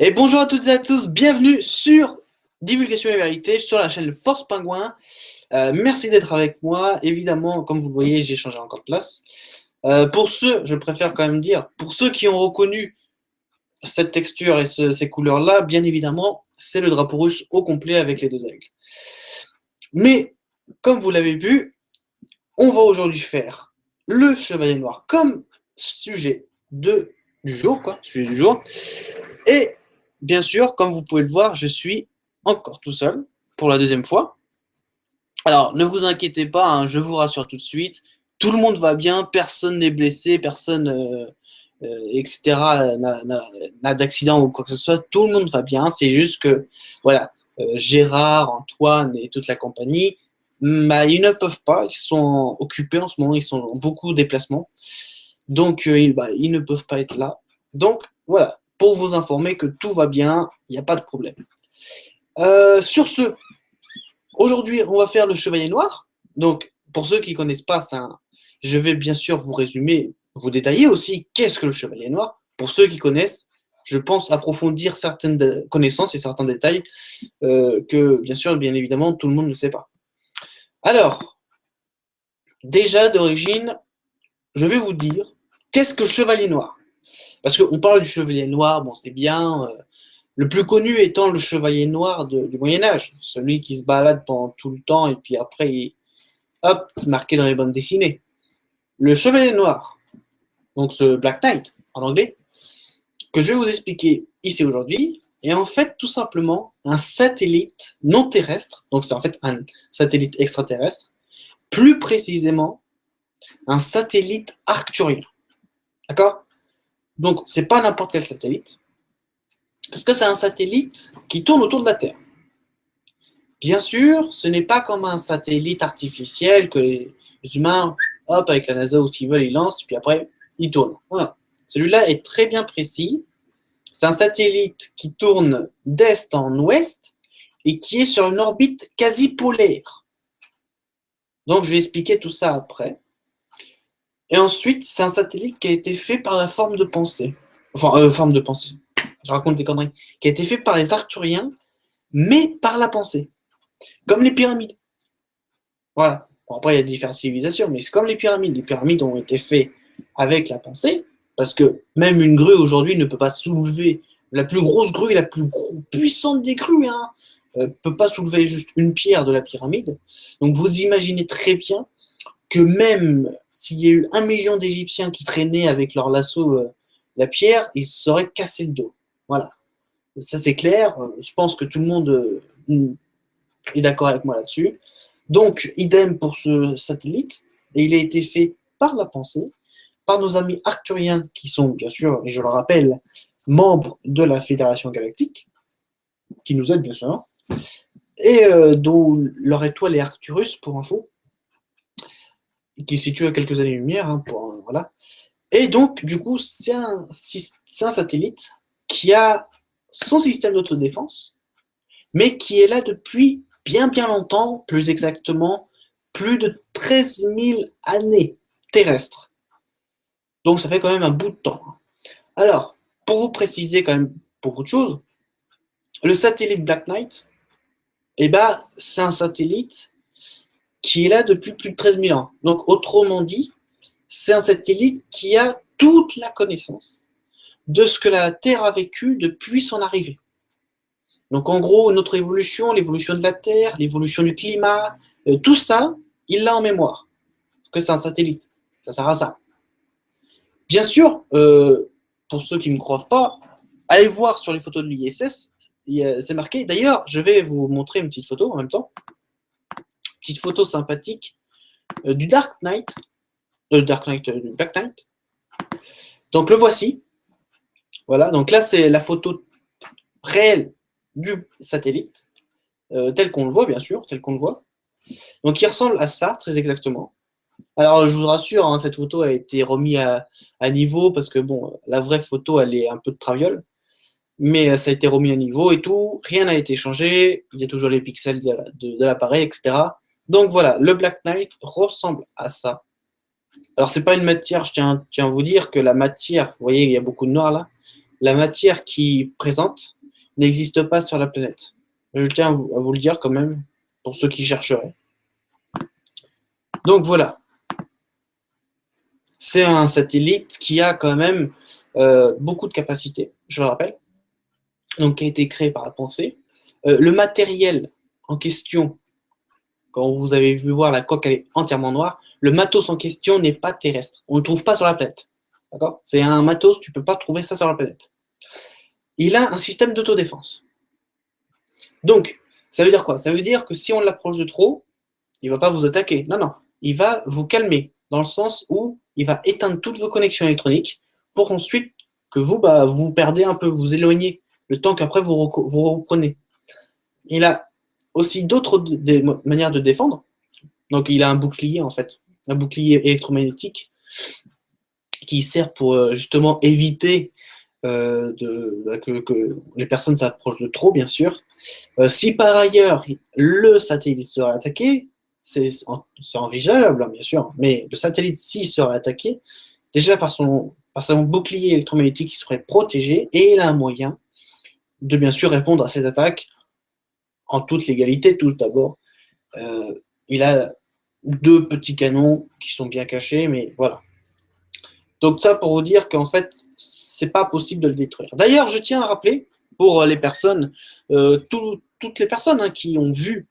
Et bonjour à toutes et à tous, bienvenue sur Divulgation et Vérité sur la chaîne Force Pingouin. Merci d'être avec moi. Évidemment, comme vous le voyez, j'ai changé encore de place. Pour ceux, je préfère quand même dire, pour ceux qui ont reconnu cette texture et ces couleurs-là, bien évidemment, c'est le drapeau russe au complet avec les deux aigles. Mais, comme vous l'avez vu, on va aujourd'hui faire le Chevalier Noir comme sujet du jour, sujet du jour. Et bien sûr, comme vous pouvez le voir, je suis encore tout seul pour la deuxième fois. Alors, ne vous inquiétez pas, hein, je vous rassure tout de suite, tout le monde va bien, personne n'est blessé, personne, etc., n'a d'accident ou quoi que ce soit, tout le monde va bien, c'est juste que, voilà, Gérard, Antoine et toute la compagnie, bah, ils ne peuvent pas, ils sont occupés en ce moment, ils sont en beaucoup de déplacements, donc ils ne peuvent pas être là. Donc, voilà, pour vous informer que tout va bien, il n'y a pas de problème. Sur ce, aujourd'hui, on va faire le Chevalier Noir. Donc, pour ceux qui ne connaissent pas, je vais bien sûr vous résumer, vous détailler aussi qu'est-ce que le Chevalier Noir. Pour ceux qui connaissent, je pense approfondir certaines connaissances et certains détails que, bien sûr, bien évidemment, tout le monde ne sait pas. Alors, déjà d'origine, je vais vous dire qu'est-ce que le Chevalier Noir. Parce qu'on parle du Chevalier Noir, bon, c'est bien. Le plus connu étant le Chevalier Noir du Moyen-Âge, celui qui se balade pendant tout le temps et puis après, hop, c'est marqué dans les bandes dessinées. Le Chevalier Noir, donc ce Black Knight en anglais, que je vais vous expliquer ici aujourd'hui, est en fait tout simplement un satellite non terrestre, donc c'est en fait un satellite extraterrestre, plus précisément un satellite arcturien. D'accord? Donc c'est pas n'importe quel satellite, parce que c'est un satellite qui tourne autour de la Terre. Bien sûr, ce n'est pas comme un satellite artificiel que les humains, hop, avec la NASA où ils veulent, ils lancent, puis après, ils tournent. Voilà. Celui-là est très bien précis. C'est un satellite qui tourne d'est en ouest et qui est sur une orbite quasi polaire. Donc, je vais expliquer tout ça après. Et ensuite, c'est un satellite qui a été fait par la forme de pensée. Enfin, forme de pensée. Je raconte des conneries. Qui a été fait par les Arthuriens, mais par la pensée. Comme les pyramides. Voilà. Bon, après, il y a différentes civilisations, mais c'est comme les pyramides. Les pyramides ont été faites avec la pensée, parce que même une grue aujourd'hui ne peut pas soulever, la plus grosse grue et la plus puissante des grues, hein, peut pas soulever juste une pierre de la pyramide. Donc vous imaginez très bien que même s'il y a eu 1 million d'Égyptiens qui traînaient avec leur lasso la pierre, ils se seraient cassé le dos. Voilà. Ça c'est clair. Je pense que tout le monde est d'accord avec moi là-dessus. Donc, idem pour ce satellite, et il a été fait par la pensée, par nos amis arcturiens, qui sont, bien sûr, et je le rappelle, membres de la Fédération Galactique, qui nous aident, bien sûr, et dont leur étoile est Arcturus, pour info, qui se situe à quelques années-lumière, hein, voilà. Et donc, du coup, c'est un satellite qui a son système d'autodéfense, mais qui est là depuis bien longtemps, plus exactement, plus de 13 000 années terrestres. Donc ça fait quand même un bout de temps. Alors, pour vous préciser quand même beaucoup de choses, le satellite Black Knight, c'est un satellite qui est là depuis plus de 13 000 ans. Donc autrement dit, c'est un satellite qui a toute la connaissance de ce que la Terre a vécu depuis son arrivée. Donc en gros, notre évolution, l'évolution de la Terre, l'évolution du climat, tout ça, il l'a en mémoire. Parce que c'est un satellite. Ça sert à ça. Bien sûr, pour ceux qui ne me croient pas, allez voir sur les photos de l'ISS, c'est marqué. D'ailleurs, je vais vous montrer une petite photo en même temps. Petite photo sympathique du Black Knight. Donc le voici. Voilà, donc là c'est la photo réelle du satellite, tel qu'on le voit, bien sûr, tel qu'on le voit. Donc il ressemble à ça, très exactement. Alors je vous rassure, hein, cette photo a été remise à niveau parce que bon, la vraie photo elle est un peu de traviole, mais ça a été remis à niveau et tout, rien n'a été changé, il y a toujours les pixels de l'appareil, etc. Donc voilà, le Black Knight ressemble à ça. Alors c'est pas une matière, je tiens à vous dire que la matière, vous voyez il y a beaucoup de noir là, la matière qui présente n'existe pas sur la planète. Je tiens à vous le dire quand même, pour ceux qui chercheraient. Donc voilà, c'est un satellite qui a quand même beaucoup de capacités, je le rappelle, donc qui a été créé par la pensée. Le matériel en question, quand vous avez vu voir la coque, elle est entièrement noire, le matos en question n'est pas terrestre. On ne le trouve pas sur la planète. D'accord ? C'est un matos, tu ne peux pas trouver ça sur la planète. Il a un système d'autodéfense. Donc, ça veut dire quoi? Ça veut dire que si on l'approche de trop, il ne va pas vous attaquer. Non, non. Il va vous calmer, dans le sens où il va éteindre toutes vos connexions électroniques pour ensuite que vous, vous perdez un peu, vous éloignez, le temps qu'après vous reprenez. Il a aussi d'autres manières de défendre. Donc, il a un bouclier, en fait, un bouclier électromagnétique qui sert pour justement éviter que les personnes s'approchent de trop, bien sûr. Si par ailleurs le satellite serait attaqué, c'est envisageable, bien sûr, mais le satellite, s'il serait attaqué, déjà par son bouclier électromagnétique, il serait protégé et il a un moyen de bien sûr répondre à ces attaques en toute légalité, tout d'abord. Il a 2 petits canons qui sont bien cachés, mais voilà. Donc ça pour vous dire qu'en fait, c'est pas possible de le détruire. D'ailleurs, je tiens à rappeler, pour les personnes, toutes les personnes qui ont vu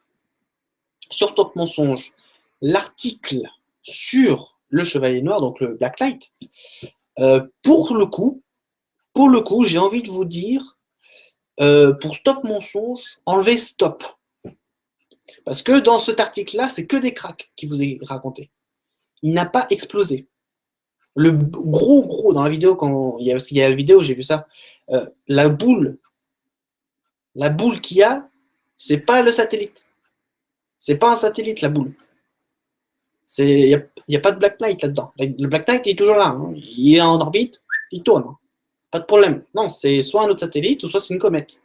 sur Stop Mensonge l'article sur le Chevalier Noir, donc le Black Knight, pour le coup, j'ai envie de vous dire, pour Stop Mensonge, enlevez stop. Parce que dans cet article-là, c'est que des cracks qui vous est raconté. Il n'a pas explosé. Le gros dans la vidéo, parce qu'il y a la vidéo, j'ai vu ça, la boule qu'il y a, c'est pas le satellite. C'est pas un satellite, la boule. Il n'y a pas de Black Knight là-dedans. Le Black Knight est toujours là. Hein. Il est en orbite, il tourne. Hein. Pas de problème. Non, c'est soit un autre satellite, ou soit c'est une comète.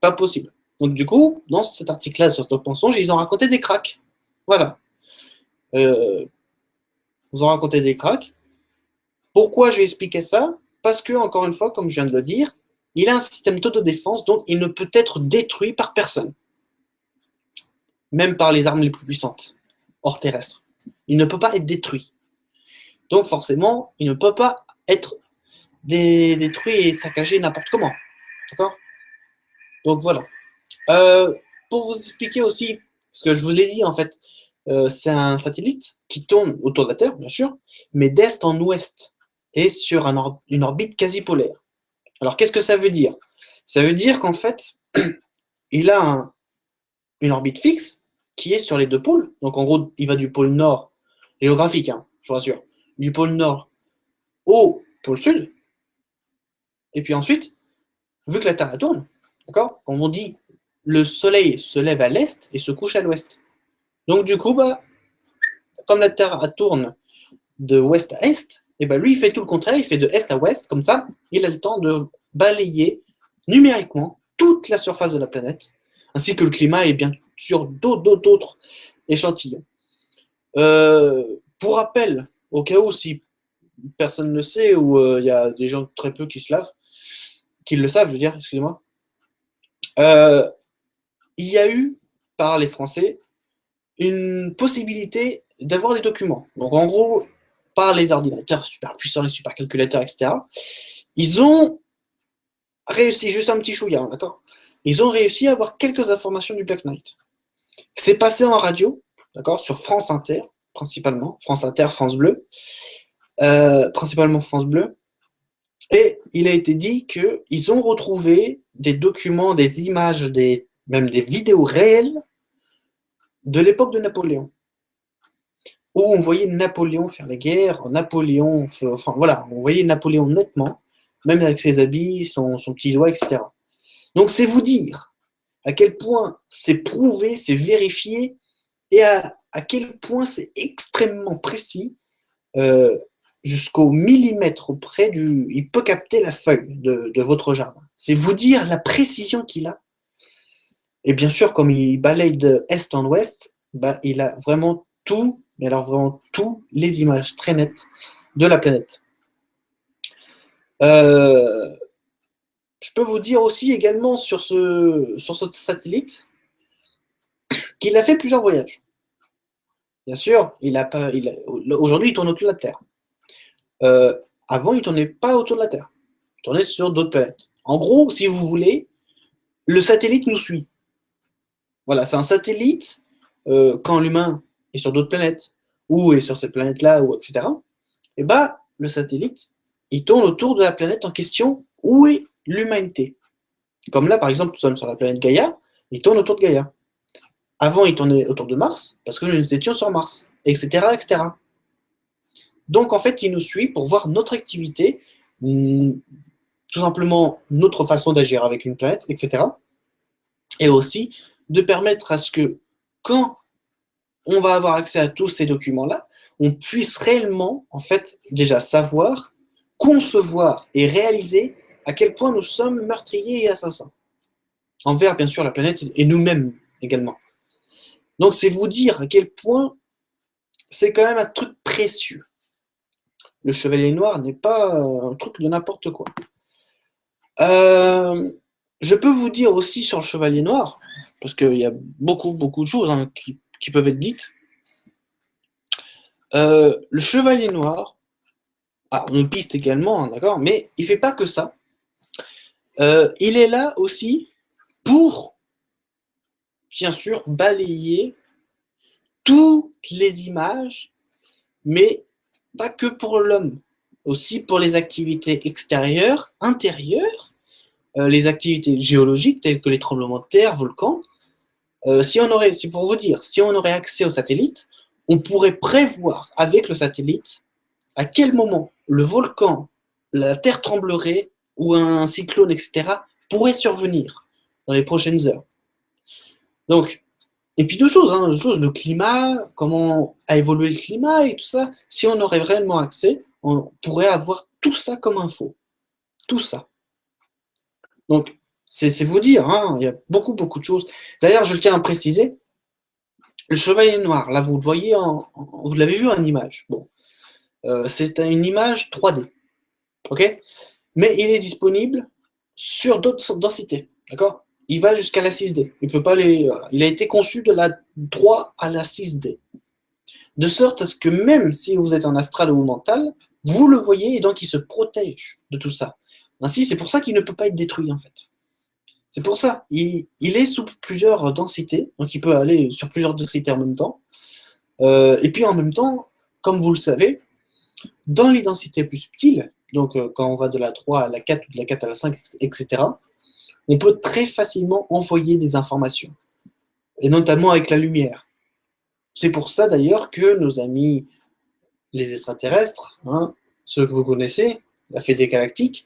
Pas possible. Donc du coup, dans cet article-là sur Stop Mensonge, ils ont raconté des cracks. Voilà. Ils ont raconté des cracks. Pourquoi je vais expliquer ça? Parce que, encore une fois, comme je viens de le dire, il a un système d'autodéfense, donc il ne peut être détruit par personne. Même par les armes les plus puissantes, hors terrestre. Il ne peut pas être détruit. Donc forcément, il ne peut pas être détruit et saccagé n'importe comment. D'accord? Donc voilà. Pour vous expliquer aussi, ce que je vous l'ai dit en fait, c'est un satellite qui tourne autour de la Terre, bien sûr, mais d'est en ouest et sur une orbite quasi polaire. Alors qu'est-ce que ça veut dire? Ça veut dire qu'en fait, il a une orbite fixe qui est sur les 2 pôles. Donc en gros, il va du pôle nord, géographique, hein, je vous rassure, du pôle nord au pôle sud. Et puis ensuite, vu que la Terre tourne, d'accord? Comme on dit, le soleil se lève à l'est et se couche à l'ouest. Donc du coup, comme la Terre tourne de ouest à est, et lui, il fait tout le contraire, il fait de est à ouest, comme ça, il a le temps de balayer numériquement toute la surface de la planète, ainsi que le climat et bien sûr d'autres échantillons. Pour rappel, au cas où si personne ne sait, ou il y a des gens très peu qui le savent, je veux dire, excusez-moi, il y a eu, par les Français, une possibilité d'avoir des documents. Donc en gros, par les ordinateurs super puissants, les supercalculateurs, etc., ils ont réussi, juste un petit chouïa, d'accord? Ils ont réussi à avoir quelques informations du Black Knight. C'est passé en radio, d'accord, sur France Inter, principalement, France Inter, France Bleu, principalement France Bleu, et il a été dit qu'ils ont retrouvé des documents, des images, même des vidéos réelles de l'époque de Napoléon, où on voyait Napoléon faire la guerre, voilà, on voyait Napoléon nettement, même avec ses habits, son petit doigt, etc. Donc c'est vous dire à quel point c'est prouvé, c'est vérifié, et à quel point c'est extrêmement précis, jusqu'au millimètre près il peut capter la feuille de votre jardin. C'est vous dire la précision qu'il a. Et bien sûr, comme il balaye de est en ouest, il a vraiment tout, mais alors vraiment tout, les images très nettes de la planète. Euh, je peux vous dire aussi également sur ce satellite qu'il a fait plusieurs voyages. Bien sûr, aujourd'hui, il tourne autour de la Terre. Avant, il ne tournait pas autour de la Terre. Il tournait sur d'autres planètes. En gros, si vous voulez, le satellite nous suit. Voilà, c'est un satellite, quand l'humain est sur d'autres planètes, ou est sur cette planète-là, ou etc., et bah, le satellite, il tourne autour de la planète en question où est l'humanité. Comme là, par exemple, nous sommes sur la planète Gaïa, il tourne autour de Gaïa. Avant, il tournait autour de Mars, parce que nous étions sur Mars, etc., etc. Donc, en fait, il nous suit pour voir notre activité, tout simplement notre façon d'agir avec une planète, etc. Et aussi de permettre à ce que, quand on va avoir accès à tous ces documents-là, on puisse réellement, en fait, déjà savoir, concevoir et réaliser à quel point nous sommes meurtriers et assassins. Envers, bien sûr, la planète et nous-mêmes également. Donc, c'est vous dire à quel point c'est quand même un truc précieux. Le Chevalier Noir n'est pas un truc de n'importe quoi. Je peux vous dire aussi sur le Chevalier Noir, parce qu'il y a beaucoup de choses qui peuvent être dites. Le Chevalier Noir, on nous piste également, hein, d'accord, mais il ne fait pas que ça. Il est là aussi pour, bien sûr, balayer toutes les images, mais pas que pour l'homme, aussi pour les activités extérieures, intérieures, les activités géologiques telles que les tremblements de terre, volcans. C'est pour vous dire, si on aurait accès au satellite, on pourrait prévoir avec le satellite à quel moment le volcan, la terre tremblerait ou un cyclone, etc., pourrait survenir dans les prochaines heures. Donc, et puis deux choses, le climat, comment a évolué le climat et tout ça. Si on aurait réellement accès, on pourrait avoir tout ça comme info. Tout ça. Donc, c'est vous dire, il y a beaucoup de choses. D'ailleurs, je tiens à préciser, le Chevalier Noir, là, vous le voyez, vous l'avez vu en image. Bon, c'est une image 3D, ok? Mais il est disponible sur d'autres densités, d'accord? Il va jusqu'à la 6D. Il a été conçu de la 3 à la 6D. De sorte à ce que même si vous êtes en astral ou mental, vous le voyez et donc il se protège de tout ça. Ainsi, c'est pour ça qu'il ne peut pas être détruit en fait. C'est pour ça. Il est sous plusieurs densités, donc il peut aller sur plusieurs densités en même temps. Et puis en même temps, comme vous le savez, dans les densités plus subtiles, donc quand on va de la 3 à la 4 ou de la 4 à la 5, etc., on peut très facilement envoyer des informations, et notamment avec la lumière. C'est pour ça d'ailleurs que nos amis les extraterrestres, ceux que vous connaissez, la Fédé Galactique,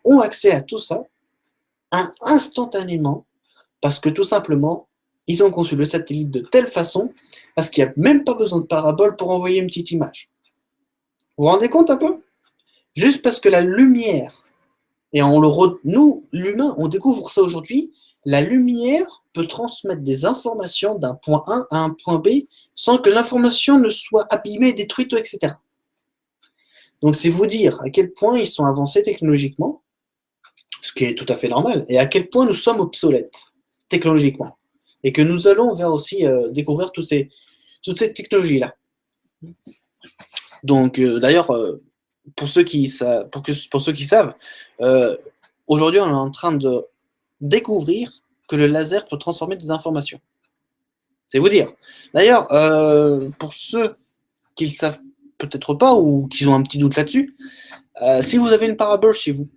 ont accès à tout ça instantanément, parce que tout simplement, ils ont conçu le satellite de telle façon, parce qu'il n'y a même pas besoin de parabole pour envoyer une petite image. Vous vous rendez compte un peu? Juste parce que la lumière, et nous, l'humain, on découvre ça aujourd'hui, la lumière peut transmettre des informations d'un point A à un point B sans que l'information ne soit abîmée, détruite, etc. Donc c'est vous dire à quel point ils sont avancés technologiquement, ce qui est tout à fait normal, et à quel point nous sommes obsolètes technologiquement, et que nous allons vers aussi découvrir toutes ces technologies-là. Donc d'ailleurs, pour ceux qui savent, aujourd'hui on est en train de découvrir que le laser peut transformer des informations. C'est vous dire. D'ailleurs, pour ceux qui ne le savent peut-être pas ou qui ont un petit doute là-dessus, si vous avez une parabole chez vous,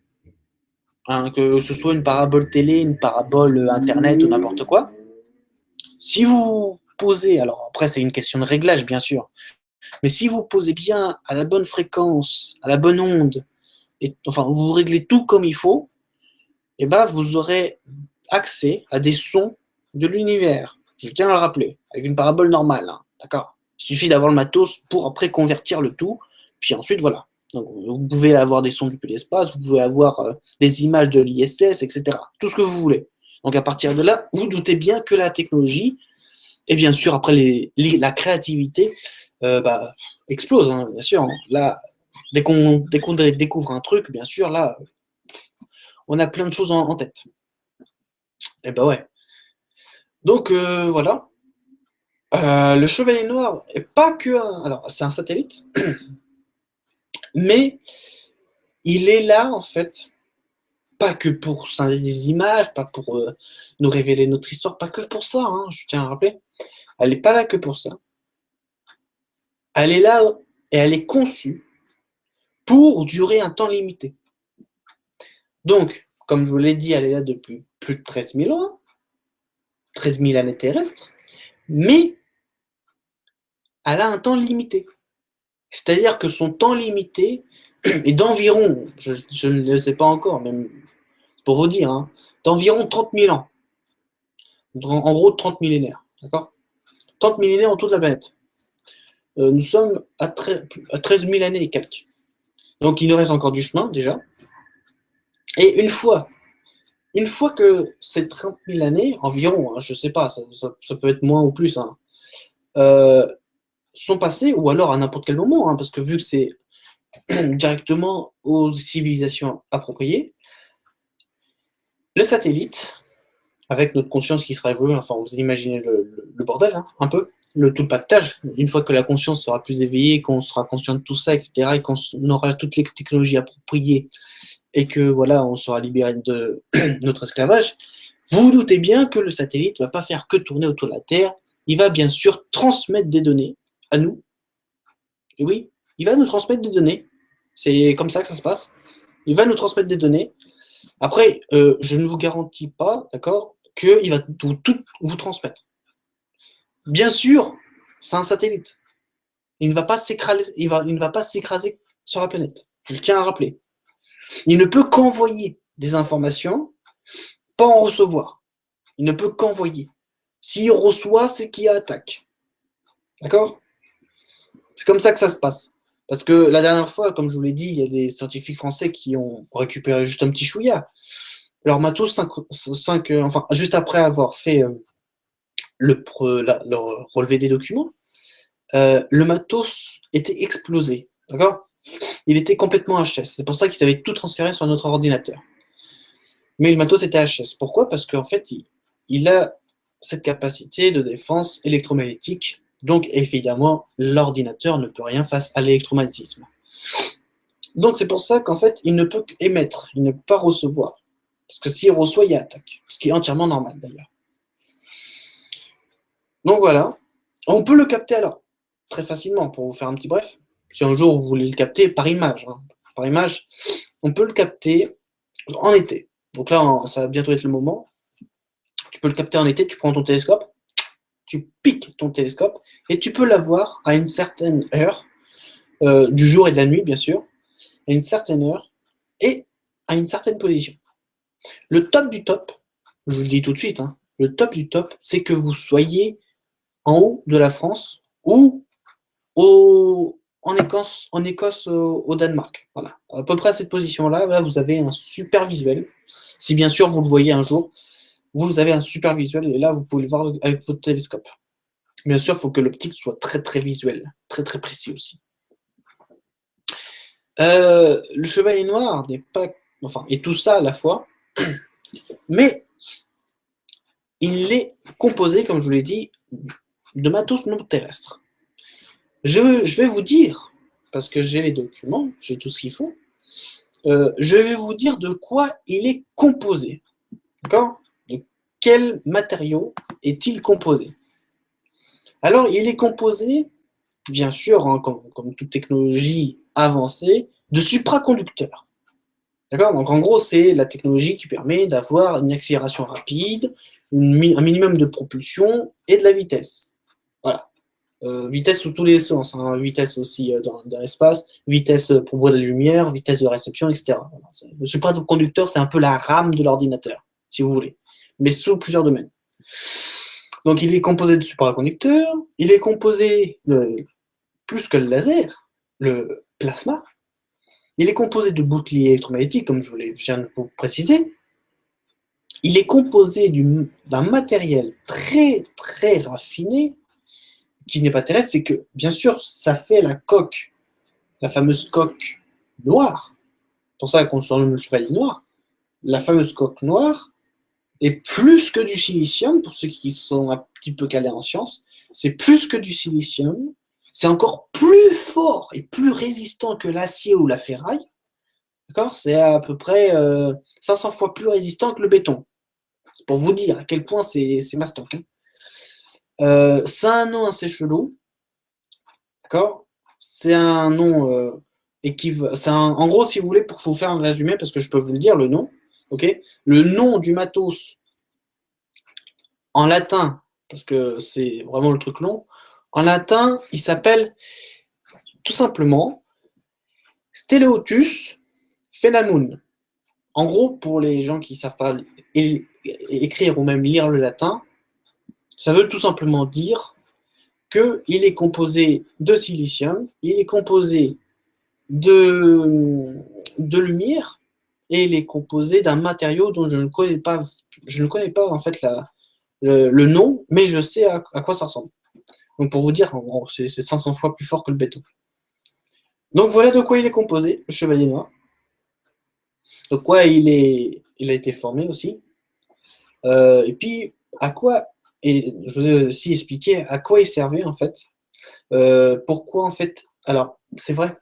que ce soit une parabole télé, une parabole internet ou n'importe quoi, si vous posez, alors après c'est une question de réglage bien sûr, mais si vous posez bien à la bonne fréquence, à la bonne onde, vous réglez tout comme il faut, vous aurez accès à des sons de l'univers. Je tiens à le rappeler, avec une parabole normale, d'accord? Il suffit d'avoir le matos pour après convertir le tout, puis ensuite voilà. Donc, vous pouvez avoir des sons depuis l'espace, vous pouvez avoir des images de l'ISS, etc. Tout ce que vous voulez. Donc à partir de là, vous doutez bien que la technologie, et bien sûr après la créativité, explose, bien sûr. Là, Dès qu'on découvre un truc, bien sûr, là, on a plein de choses en tête. Et ben ouais. Donc voilà. Le Chevalier Noir est pas que alors c'est un satellite, mais il est là en fait, pas que pour des images, pas pour nous révéler notre histoire, pas que pour ça, hein, je tiens à rappeler. Elle n'est pas là que pour ça. Elle est là et elle est conçue pour durer un temps limité. Donc, comme je vous l'ai dit, elle est là depuis plus de 13 000 ans, 13 000 années terrestres, mais elle a un temps limité. C'est-à-dire que son temps limité est d'environ, je ne le sais pas encore, même pour vous dire, hein, d'environ 30 000 ans. En gros, 30 millénaires. D'accord? 30 millénaires en toute la planète. Nous sommes à 13 000 années et quelques. Donc il nous reste encore du chemin déjà. Et une fois que ces 30 000 années, environ, hein, je ne sais pas, ça peut être moins ou plus, hein, sont passées, ou alors à n'importe quel moment, hein, parce que vu que c'est directement aux civilisations appropriées, le satellite, avec notre conscience qui sera évoluée, enfin vous imaginez le bordel, hein, un peu, tout le pactage, une fois que la conscience sera plus éveillée, qu'on sera conscient de tout ça, etc., et qu'on aura toutes les technologies appropriées, et que voilà, on sera libéré de notre esclavage, vous vous doutez bien que le satellite ne va pas faire que tourner autour de la Terre, il va bien sûr transmettre des données à nous, et oui, il va nous transmettre des données, c'est comme ça que ça se passe, il va nous transmettre des données. Après, je ne vous garantis pas, d'accord, qu'il va tout vous transmettre. Bien sûr, c'est un satellite. Il ne va pas s'écraser, il ne va pas s'écraser sur la planète. Je le tiens à rappeler. Il ne peut qu'envoyer des informations, pas en recevoir. Il ne peut qu'envoyer. S'il reçoit, c'est qu'il attaque. D'accord? C'est comme ça que ça se passe. Parce que la dernière fois, comme je vous l'ai dit, il y a des scientifiques français qui ont récupéré juste un petit chouïa. Leur matos, enfin, juste après avoir fait le relevé des documents, le matos était explosé. D'accord? Il était complètement HS. C'est pour ça qu'ils avaient tout transféré sur notre ordinateur. Mais le matos était HS. Pourquoi? Parce qu'en fait, il a cette capacité de défense électromagnétique. Donc, évidemment, l'ordinateur ne peut rien face à l'électromagnétisme. Donc, c'est pour ça qu'en fait, il ne peut qu'émettre, il ne peut pas recevoir. Parce que s'il reçoit, il y a attaque. Ce qui est entièrement normal, d'ailleurs. Donc, voilà. On peut le capter alors, très facilement, pour vous faire un petit bref. Si un jour, vous voulez le capter par image, hein. Par image, on peut le capter en été. Donc là, ça va bientôt être le moment. Tu peux le capter en été, tu prends ton télescope, tu piques ton télescope, et tu peux l'avoir à une certaine heure, du jour et de la nuit, bien sûr, à une certaine heure, et à une certaine position. Le top du top, je vous le dis tout de suite, hein, le top du top, c'est que vous soyez en haut de la France ou en Écosse, au Danemark. Voilà. À peu près à cette position-là, là, vous avez un super visuel. Si bien sûr vous le voyez un jour, vous avez un super visuel et là, vous pouvez le voir avec votre télescope. Bien sûr, il faut que l'optique soit très très visuelle, très très précis aussi. Le Chevalier Noir n'est pas, enfin, et tout ça à la fois, mais il est composé, comme je vous l'ai dit, de matos non terrestres. Je vais vous dire, parce que j'ai les documents, j'ai tout ce qu'il faut, je vais vous dire de quoi il est composé. D'accord? De quel matériau est-il composé? Alors, il est composé, bien sûr, hein, comme toute technologie avancée, de supraconducteurs. D'accord? Donc, en gros, c'est la technologie qui permet d'avoir une accélération rapide, un minimum de propulsion et de la vitesse. Voilà. Vitesse sous tous les sens, hein. Vitesse aussi dans l'espace, vitesse pour voir de la lumière, vitesse de réception, etc. Voilà. Le supraconducteur, c'est un peu la RAM de l'ordinateur, si vous voulez, mais sous plusieurs domaines. Donc, il est composé de supraconducteurs, il est composé de, plus que le laser, le plasma, il est composé de boucliers électromagnétiques, comme je viens de vous préciser, il est composé d'un matériel très, très raffiné, qui n'est pas terrestre, c'est que, bien sûr, ça fait la coque la fameuse coque noire, c'est pour ça qu'on surnomme le chevalier noir, la fameuse coque noire est plus que du silicium, pour ceux qui sont un petit peu calés en sciences, c'est plus que du silicium, c'est encore plus fort et plus résistant que l'acier ou la ferraille, d'accord? C'est à peu près 500 fois plus résistant que le béton. C'est pour vous dire à quel point c'est mastoc. Hein. C'est un nom assez chelou, d'accord? C'est un nom en gros, si vous voulez, pour vous faire un résumé, parce que je peux vous le dire, le nom, ok? Le nom du matos en latin, parce que c'est vraiment le truc long, en latin, il s'appelle tout simplement Steleotus Phenamun. En gros, pour les gens qui ne savent pas écrire ou même lire le latin, ça veut tout simplement dire qu'il est composé de silicium, il est composé de lumière, et il est composé d'un matériau dont je ne connais pas en fait le nom, mais je sais à quoi ça ressemble. Donc pour vous dire, en gros, c'est 500 fois plus fort que le béton. Donc voilà de quoi il est composé, le chevalier noir. De quoi il a été formé aussi. Et puis, et je vous ai aussi expliqué à quoi il servait en fait. Pourquoi en fait, alors c'est vrai,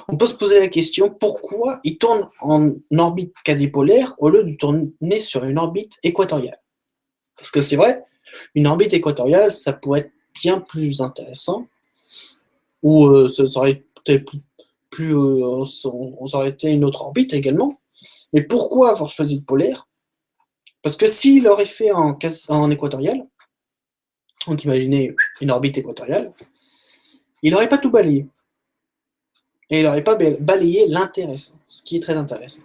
on peut se poser la question pourquoi il tourne en orbite quasi-polaire au lieu de tourner sur une orbite équatoriale. Parce que c'est vrai, une orbite équatoriale, ça pourrait être bien plus intéressant, ou ça aurait été ça aurait été une autre orbite également. Mais pourquoi avoir choisi le polaire? Parce que s'il aurait fait en équatorial, donc imaginez une orbite équatoriale, il n'aurait pas tout balayé. Et il n'aurait pas balayé l'intéressant, ce qui est très intéressant.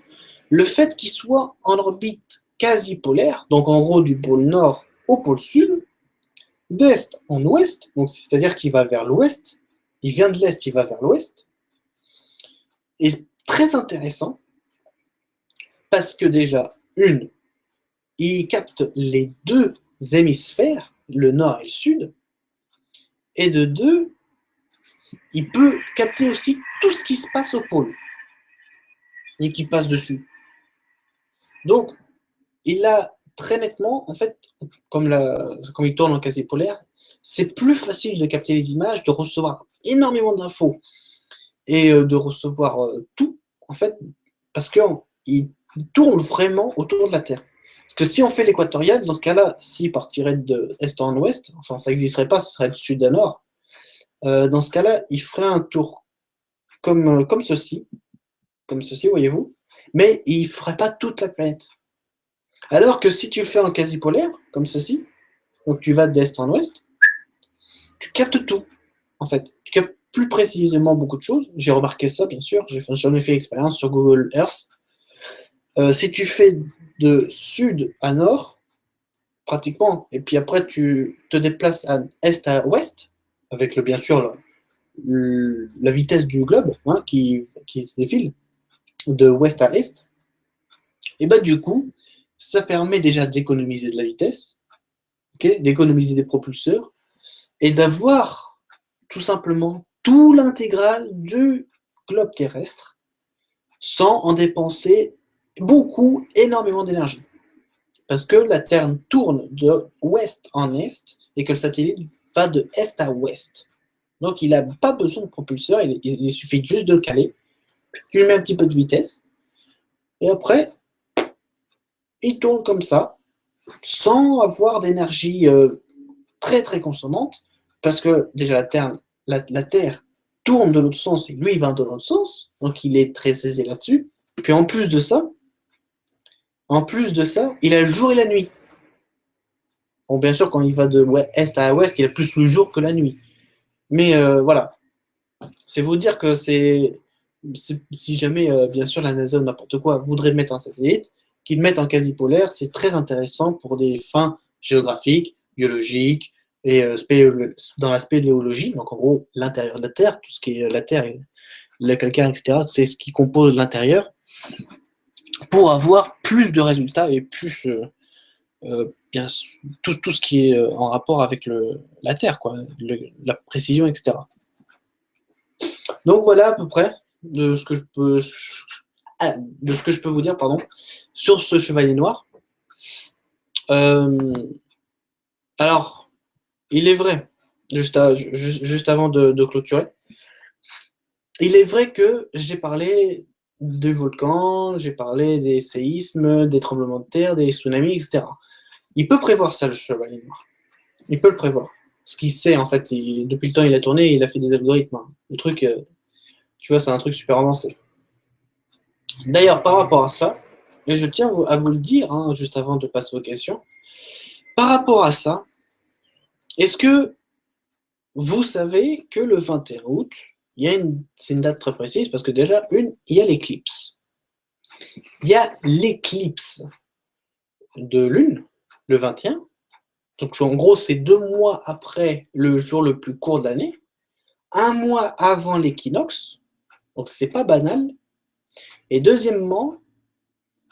Le fait qu'il soit en orbite quasi polaire, donc en gros du pôle nord au pôle sud, d'est en ouest, donc c'est-à-dire qu'il va vers l'ouest, il vient de l'est, il va vers l'ouest, est très intéressant parce que déjà, il capte les deux hémisphères, le nord et le sud, et de deux, il peut capter aussi tout ce qui se passe au pôle et qui passe dessus. Donc, il a très nettement, en fait, comme il tourne en quasi-polaire, c'est plus facile de capter les images, de recevoir énormément d'infos et de recevoir tout, en fait, parce qu'il tourne vraiment autour de la Terre. Parce que si on fait l'équatorial, dans ce cas-là, s'il partirait de est en ouest, enfin ça n'existerait pas, ce serait de sud à nord, dans ce cas-là, il ferait un tour comme ceci, voyez-vous, mais il ne ferait pas toute la planète. Alors que si tu le fais en quasi-polaire, comme ceci, donc tu vas d'est en ouest, tu captes tout, en fait. Tu captes plus précisément beaucoup de choses. J'ai remarqué ça, bien sûr. J'en ai fait l'expérience sur Google Earth. Si tu fais de sud à nord, pratiquement, et puis après tu te déplaces à est à ouest, avec bien sûr la vitesse du globe hein, qui se défile de ouest à est, et bah du coup, ça permet déjà d'économiser de la vitesse, okay, d'économiser des propulseurs, et d'avoir tout simplement tout l'intégral du globe terrestre sans en dépenser énormément d'énergie. Parce que la Terre tourne de ouest en est et que le satellite va de est à ouest. Donc il n'a pas besoin de propulseur, il suffit juste de le caler, tu lui mets un petit peu de vitesse, et après, il tourne comme ça, sans avoir d'énergie très très consommante, parce que déjà la Terre tourne de l'autre sens et lui il va dans l'autre sens, donc il est très aisé là-dessus. Puis en plus de ça, il a le jour et la nuit. Bon, bien sûr, quand il va de est à ouest, il a plus le jour que la nuit. Mais voilà, c'est vous dire que si jamais, bien sûr, la NASA ou n'importe quoi voudrait mettre un satellite, qu'ils le mettent en quasi-polaire, c'est très intéressant pour des fins géographiques, biologiques et dans la spéléologie, donc en gros l'intérieur de la Terre, tout ce qui est la Terre, le calcaire, etc., c'est ce qui compose l'intérieur, pour avoir plus de résultats et plus bien, tout ce qui est en rapport avec la Terre, quoi, la précision, etc. Donc voilà à peu près de ce que je peux vous dire, pardon, sur ce chevalier noir. Euh, alors, il est vrai, juste avant de clôturer, il est vrai que j'ai parlé du volcan, j'ai parlé des séismes, des tremblements de terre, des tsunamis, etc. Il peut prévoir ça, le chevalier noir. Il peut le prévoir. Ce qu'il sait, en fait, depuis le temps il a tourné, il a fait des algorithmes. Hein. Le truc, tu vois, c'est un truc super avancé. D'ailleurs, par rapport à cela, et je tiens à vous le dire, hein, juste avant de passer aux questions, par rapport à ça, est-ce que vous savez que le 21 août, c'est une date très précise, parce que déjà, il y a l'éclipse. Il y a l'éclipse de lune, le 21. Donc, en gros, c'est 2 mois après le jour le plus court de l'année, un mois avant l'équinoxe, donc c'est pas banal. Et deuxièmement,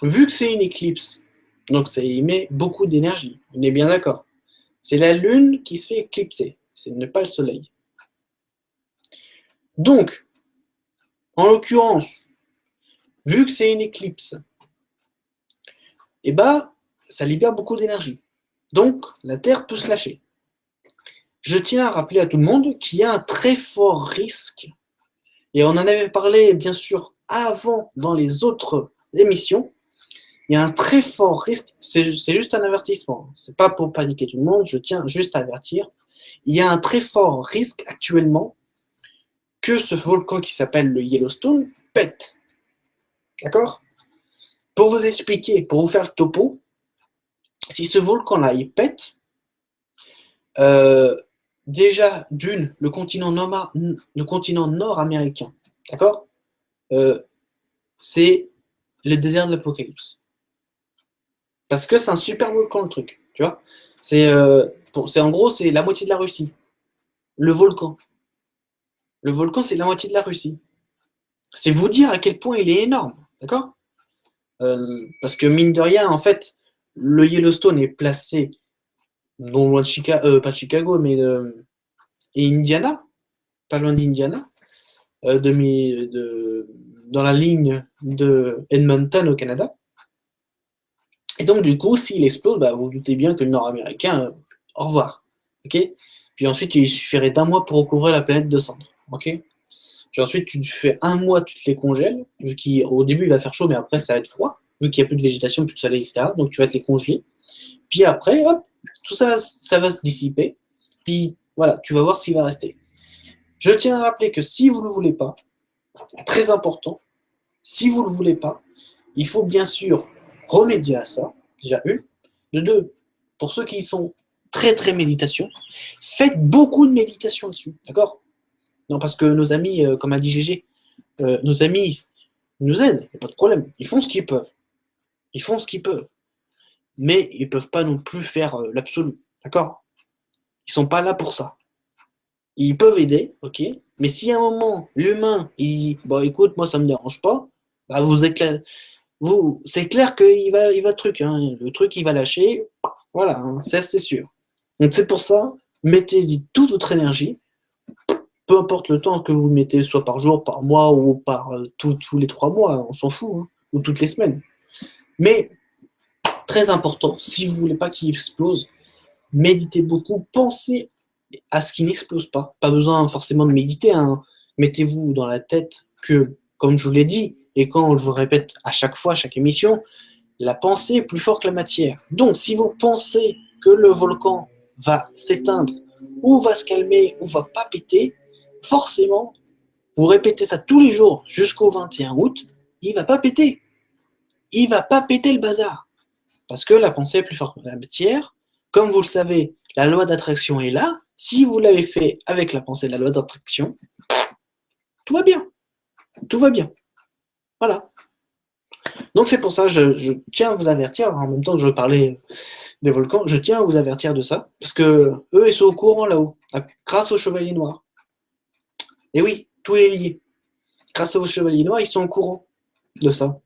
vu que c'est une éclipse, donc ça émet beaucoup d'énergie, on est bien d'accord. C'est la Lune qui se fait éclipser, ce n'est pas le Soleil. Donc, en l'occurrence, vu que c'est une éclipse, eh ben, ça libère beaucoup d'énergie. Donc, la Terre peut se lâcher. Je tiens à rappeler à tout le monde qu'il y a un très fort risque, et on en avait parlé bien sûr avant dans les autres émissions, il y a un très fort risque, c'est juste un avertissement, c'est pas pour paniquer tout le monde, je tiens juste à avertir, il y a un très fort risque actuellement que ce volcan qui s'appelle le Yellowstone pète. D'accord? Pour vous expliquer, pour vous faire le topo, si ce volcan-là, il pète, euh, déjà, le continent nord-américain, d'accord? C'est le désert de l'Apocalypse. Parce que c'est un super volcan, le truc, tu vois? En gros, c'est la moitié de la Russie. Le volcan. Le volcan, c'est la moitié de la Russie. C'est vous dire à quel point il est énorme, d'accord? Parce que mine de rien, en fait, le Yellowstone est placé non loin de Chicago, pas de Chicago, mais Indiana, pas loin d'Indiana, dans la ligne de Edmonton au Canada. Et donc, du coup, s'il explose, bah, vous vous doutez bien que le Nord-Américain, au revoir. Ok. Puis ensuite, il suffirait d'un mois pour recouvrir la planète de cendres. Ok. Puis ensuite, tu fais un mois, tu te les congèles, vu qu'au début, il va faire chaud, mais après, ça va être froid, vu qu'il n'y a plus de végétation, plus de soleil, etc. Donc, tu vas te les congeler. Puis après, hop, tout ça, ça va se dissiper. Puis voilà, tu vas voir ce qui va rester. Je tiens à rappeler que si vous ne le voulez pas, très important, si vous ne le voulez pas, il faut bien sûr remédier à ça, déjà une. De deux, pour ceux qui sont très très méditation, faites beaucoup de méditation dessus, d'accord? Non, parce que nos amis, comme a dit GG, nos amis nous aident, il n'y a pas de problème. Ils font ce qu'ils peuvent. Ils font ce qu'ils peuvent. Mais ils ne peuvent pas non plus faire l'absolu, d'accord? Ils ne sont pas là pour ça. Ils peuvent aider, ok, mais si à un moment, l'humain, il dit, bon, écoute, moi, ça me dérange pas, bah, c'est clair qu'il va hein, le truc, il va lâcher, voilà, hein, ça, c'est sûr. Donc, c'est pour ça, mettez-y toute votre énergie, peu importe le temps que vous mettez, soit par jour, par mois, ou par tous les 3 mois, on s'en fout, hein, ou toutes les semaines. Mais, très important, si vous voulez pas qu'il explose, méditez beaucoup, pensez à ce qui n'explose pas. Pas besoin forcément de méditer. Hein. Mettez-vous dans la tête que, comme je vous l'ai dit, et quand on vous répète à chaque fois, à chaque émission, la pensée est plus forte que la matière. Donc, si vous pensez que le volcan va s'éteindre, ou va se calmer, ou va pas péter, forcément, vous répétez ça tous les jours jusqu'au 21 août, il va pas péter. Il va pas péter le bazar. Parce que la pensée est plus forte que la matière. Comme vous le savez, la loi d'attraction est là. Si vous l'avez fait avec la pensée de la loi d'attraction, tout va bien. Tout va bien. Voilà. Donc c'est pour ça, je tiens à vous avertir, en même temps que je parlais des volcans, je tiens à vous avertir de ça, parce que eux, ils sont au courant là-haut, grâce aux chevaliers noirs. Et oui, tout est lié. Grâce aux chevaliers noirs, ils sont au courant de ça.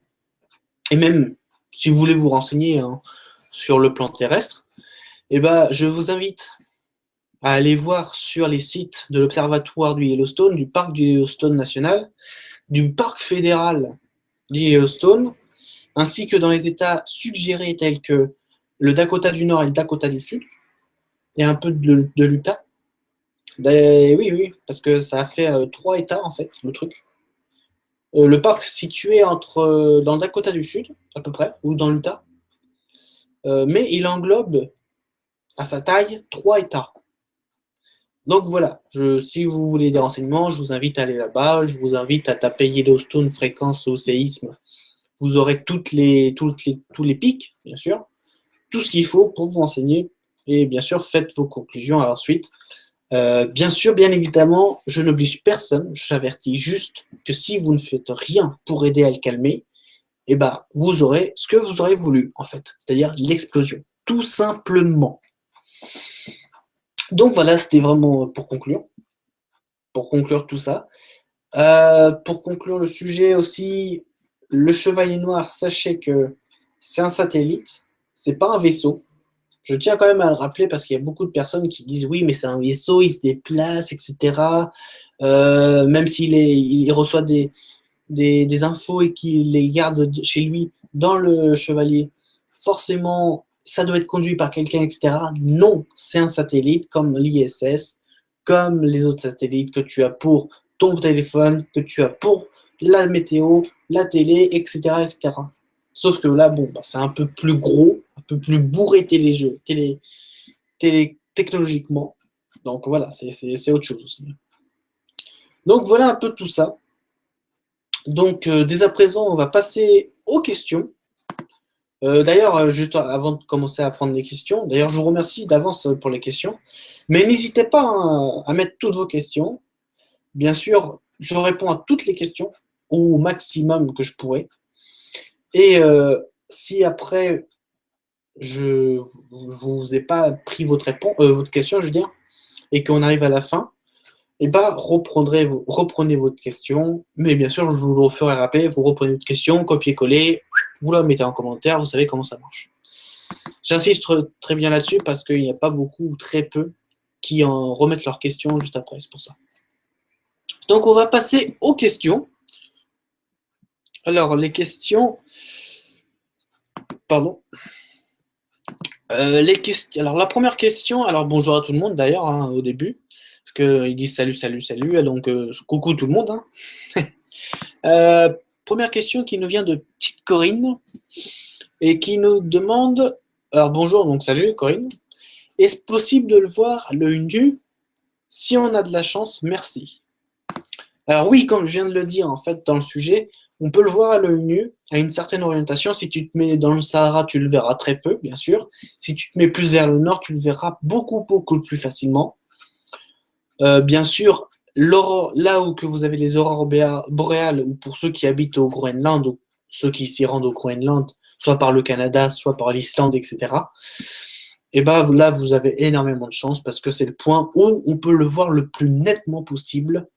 Et même, si vous voulez vous renseigner hein, sur le plan terrestre, eh ben, je vous invite à aller voir sur les sites de l'Observatoire du Yellowstone, du parc du Yellowstone national, du parc fédéral du Yellowstone, ainsi que dans les États suggérés tels que le Dakota du Nord et le Dakota du Sud, et un peu de l'Utah. Oui, parce que ça a fait 3 États, en fait, le truc. Le parc situé dans le Dakota du Sud, à peu près, ou dans l'Utah, mais il englobe à sa taille 3 États. Donc voilà, si vous voulez des renseignements, je vous invite à aller là-bas, je vous invite à taper Yellowstone fréquence au séisme. Vous aurez tous les pics, bien sûr, tout ce qu'il faut pour vous renseigner, et bien sûr, faites vos conclusions à la suite. Bien sûr, bien évidemment, je n'oblige personne, j'avertis juste que si vous ne faites rien pour aider à le calmer, eh ben, vous aurez ce que vous aurez voulu, en fait, c'est-à-dire l'explosion, tout simplement. Donc voilà, c'était vraiment pour conclure tout ça. Pour conclure le sujet aussi, le Chevalier Noir, sachez que c'est un satellite, c'est pas un vaisseau. Je tiens quand même à le rappeler parce qu'il y a beaucoup de personnes qui disent oui, mais c'est un vaisseau, il se déplace, etc. Même il reçoit des infos et qu'il les garde chez lui dans le Chevalier, forcément, ça doit être conduit par quelqu'un, etc. Non, c'est un satellite comme l'ISS, comme les autres satellites que tu as pour ton téléphone, que tu as pour la météo, la télé, etc. etc. Sauf que là, bon, c'est un peu plus gros, un peu plus bourré technologiquement. Donc voilà, c'est autre chose aussi. Donc voilà un peu tout ça. Donc dès à présent, on va passer aux questions. D'ailleurs, juste avant de commencer à prendre les questions, d'ailleurs, je vous remercie d'avance pour les questions. Mais n'hésitez pas à mettre toutes vos questions. Bien sûr, je réponds à toutes les questions, au maximum que je pourrai. Et si après, je ne vous ai pas pris votre question, je veux dire, et qu'on arrive à la fin, et bah, reprenez votre question. Mais bien sûr, je vous le referai rappeler, vous reprenez votre question, copier-coller, vous la mettez en commentaire, vous savez comment ça marche. J'insiste très bien là-dessus parce qu'il n'y a pas beaucoup ou très peu qui en remettent leurs questions juste après, c'est pour ça. Donc on va passer aux questions. Alors les questions, pardon. Alors la première question, alors bonjour à tout le monde d'ailleurs hein, au début, parce qu'ils disent salut, salut, salut, donc coucou tout le monde. Hein. Première question qui nous vient de petite Corinne et qui nous demande, alors bonjour, donc salut Corinne, est-ce possible de le voir à l'œil nu? Si on a de la chance, merci. Alors oui, comme je viens de le dire en fait dans le sujet, on peut le voir à l'œil nu, à une certaine orientation. Si tu te mets dans le Sahara, tu le verras très peu, bien sûr. Si tu te mets plus vers le nord, tu le verras beaucoup, beaucoup plus facilement. Bien sûr, là où que vous avez les aurores boréales, ou pour ceux qui habitent au Groenland, ou ceux qui s'y rendent au Groenland, soit par le Canada, soit par l'Islande, etc., et ben là, vous avez énormément de chance parce que c'est le point où on peut le voir le plus nettement possible.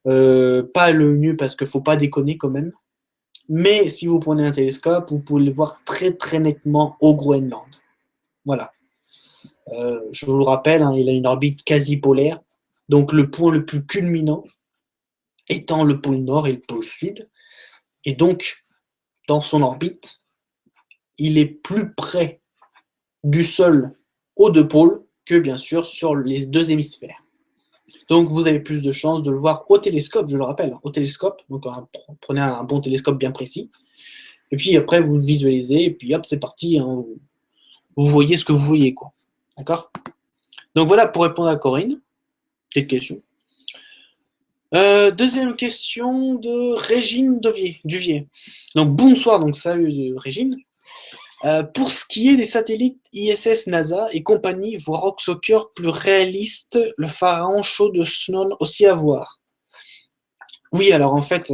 Pas à l'œil nu parce qu'il ne faut pas déconner quand même. Mais si vous prenez un télescope, vous pouvez le voir très très nettement au Groenland. Voilà. Je vous le rappelle, hein, il a une orbite quasi polaire. Donc le point le plus culminant étant le pôle nord et le pôle sud. Et donc, dans son orbite, il est plus près du sol aux deux pôles que bien sûr sur les deux hémisphères. Donc vous avez plus de chances de le voir au télescope, je le rappelle, au télescope. Donc prenez un bon télescope bien précis. Et puis après, vous visualisez, et puis hop, c'est parti. Hein, vous voyez ce que vous voyez, quoi. D'accord? Donc voilà pour répondre à Corinne. Petite question. Deuxième question de Régine Duvier. Donc bonsoir, donc salut Régine. Pour ce qui est des satellites ISS, NASA et compagnie, voire Rocksocker plus réaliste, le pharaon chaud de Snow aussi à voir. Oui, alors en fait,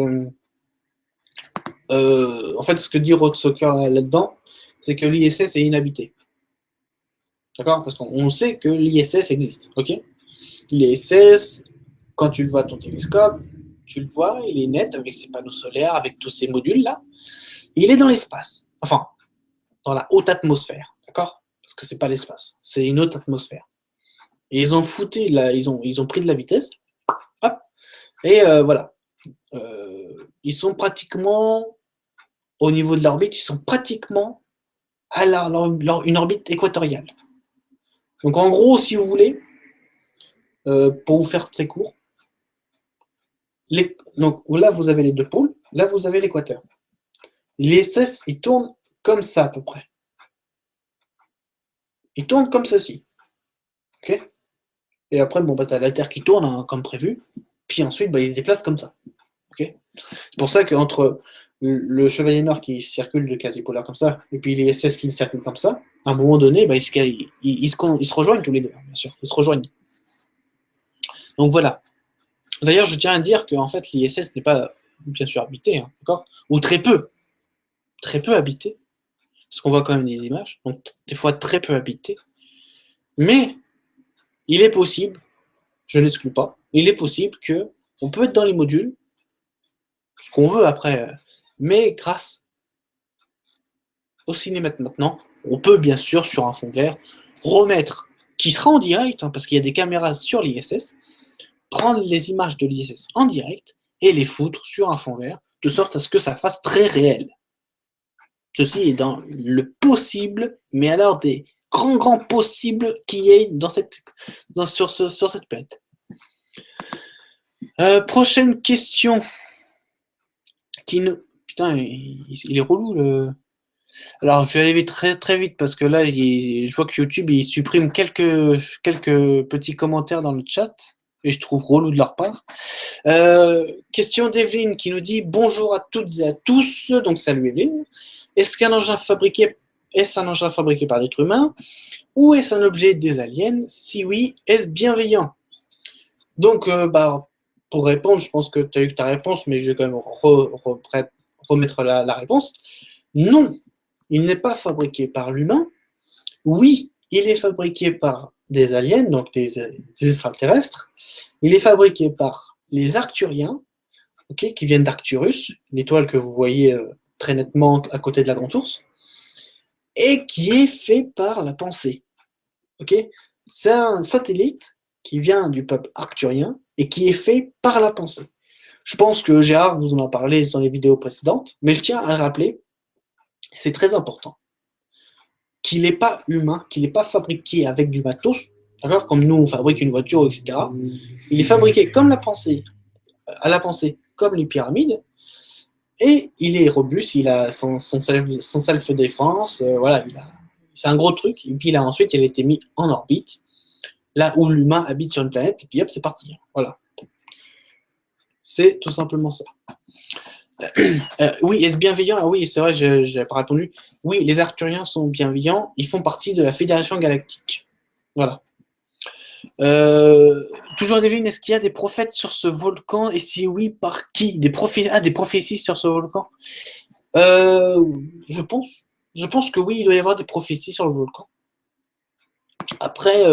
ce que dit Rocksocker là-dedans, c'est que l'ISS est inhabité. D'accord? Parce qu'on sait que l'ISS existe. Ok? L'ISS, quand tu le vois à ton télescope, tu le vois, il est net avec ses panneaux solaires, avec tous ces modules-là. Il est dans l'espace. Enfin, dans la haute atmosphère. D'accord? Parce que c'est pas l'espace. C'est une haute atmosphère. Et ils ont fouté, là, ils ont pris de la vitesse. Hop, et voilà. Ils sont pratiquement, au niveau de l'orbite, ils sont pratiquement à une orbite équatoriale. Donc en gros, si vous voulez, pour vous faire très court, donc là vous avez les deux pôles, là vous avez l'équateur. L'ISS, il tourne comme ça à peu près. Il tourne comme ceci. Ok. Et après, bon, bah, tu as la Terre qui tourne hein, comme prévu. Puis ensuite, bah, il se déplace comme ça. Okay. C'est pour ça qu'entre le Chevalier Nord qui circule de quasi polaire comme ça, et puis l'ISS qui circule comme ça, à un moment donné, bah, ils se rejoignent tous les deux, bien sûr. Ils se rejoignent. Donc voilà. D'ailleurs, je tiens à dire que en fait, l'ISS n'est pas bien sûr habité, hein, d'accord? Ou très peu habité, parce qu'on voit quand même des images, donc des fois très peu habité. Mais il est possible, je ne l'exclus pas, il est possible que on peut être dans les modules, ce qu'on veut après, mais grâce au cinémètre maintenant, on peut bien sûr sur un fond vert remettre, qui sera en direct, hein, parce qu'il y a des caméras sur l'ISS, prendre les images de l'ISS en direct et les foutre sur un fond vert, de sorte à ce que ça fasse très réel. Ceci est dans le possible, mais alors des grands possibles qu'il y ait sur cette planète. Prochaine question. Putain, il est relou le. Alors, je vais aller très vite parce que là, je vois que YouTube il supprime quelques petits commentaires dans le chat et je trouve relou de leur part. Question d'Evelyne qui nous dit bonjour à toutes et à tous. Donc, salut Evelyne. Est-ce un engin fabriqué par l'être humain ou est-ce un objet des aliens? Si oui, est-ce bienveillant? Donc, pour répondre, je pense que tu as eu ta réponse, mais je vais quand même remettre la réponse. Non, il n'est pas fabriqué par l'humain. Oui, il est fabriqué par des aliens, donc des extraterrestres. Il est fabriqué par les Arcturiens, okay, qui viennent d'Arcturus, l'étoile que vous voyez très nettement à côté de la Grande Ourse, et qui est fait par la pensée. Okay. C'est un satellite qui vient du peuple arcturien et qui est fait par la pensée. Je pense que Gérard vous en a parlé dans les vidéos précédentes, mais je tiens à le rappeler, c'est très important, qu'il n'est pas humain, qu'il n'est pas fabriqué avec du matos, d'accord, comme nous on fabrique une voiture, etc. Il est fabriqué comme la pensée, à la pensée, comme les pyramides, et il est robuste, il a son self-défense, voilà, c'est un gros truc, et puis là ensuite il a été mis en orbite, là où l'humain habite sur une planète, et puis hop, c'est parti. Voilà. C'est tout simplement ça. Oui, est-ce bienveillant? Ah oui, c'est vrai, j'ai pas répondu. Oui, les Arcturiens sont bienveillants, ils font partie de la Fédération Galactique. Voilà. Toujours Devine, est-ce qu'il y a des prophètes sur ce volcan? Et si oui, par qui? Des prophéties sur ce volcan? Je pense que oui, il doit y avoir des prophéties sur le volcan. Après,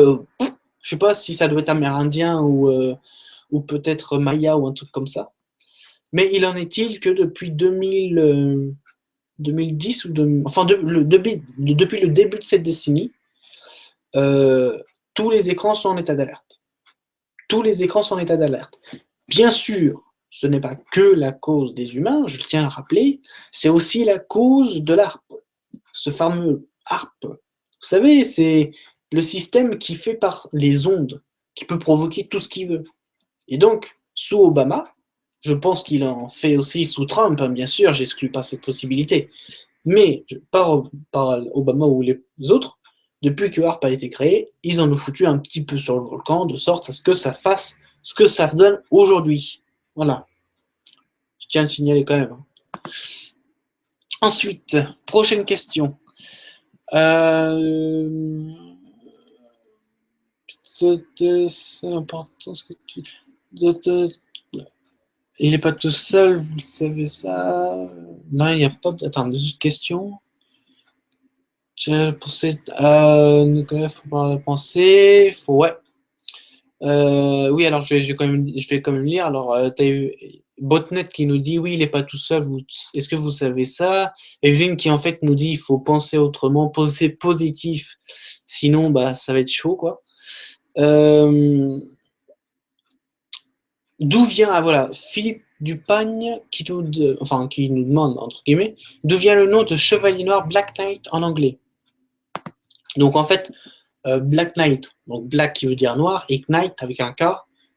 je sais pas si ça doit être amérindien ou peut-être maya ou un truc comme ça. Mais il en est-il que depuis 2010 depuis le début de cette décennie, tous les écrans sont en état d'alerte. Tous les écrans sont en état d'alerte. Bien sûr, ce n'est pas que la cause des humains, je tiens à rappeler, c'est aussi la cause de l'ARP. Ce fameux ARP. Vous savez, c'est le système qui fait par les ondes, qui peut provoquer tout ce qu'il veut. Et donc, sous Obama, je pense qu'il en fait aussi sous Trump, hein, bien sûr, j'exclus pas cette possibilité. Mais par Obama ou les autres, depuis que HARP a été créé, ils en ont foutu un petit peu sur le volcan, de sorte à ce que ça fasse ce que ça donne aujourd'hui. Voilà. Je tiens à le signaler quand même. Ensuite, prochaine question. C'est important ce que tu... Il n'est pas tout seul, vous le savez ça. Non, il n'y a pas... Attends, des autres questions. Nicolas, il faut pas penser. Ouais. Oui, alors je vais quand même lire. Alors, tu as eu Botnet qui nous dit oui, il n'est pas tout seul. Est-ce que vous savez ça? Evelyne qui en fait nous dit il faut penser autrement, penser positif. Sinon, bah, ça va être chaud, quoi. Euh, D'où vient, voilà, Philippe Dupagne qui nous demande, entre guillemets, d'où vient le nom de Chevalier Noir Black Knight en anglais. Donc en fait, Black Knight, donc Black qui veut dire noir, et Knight avec un K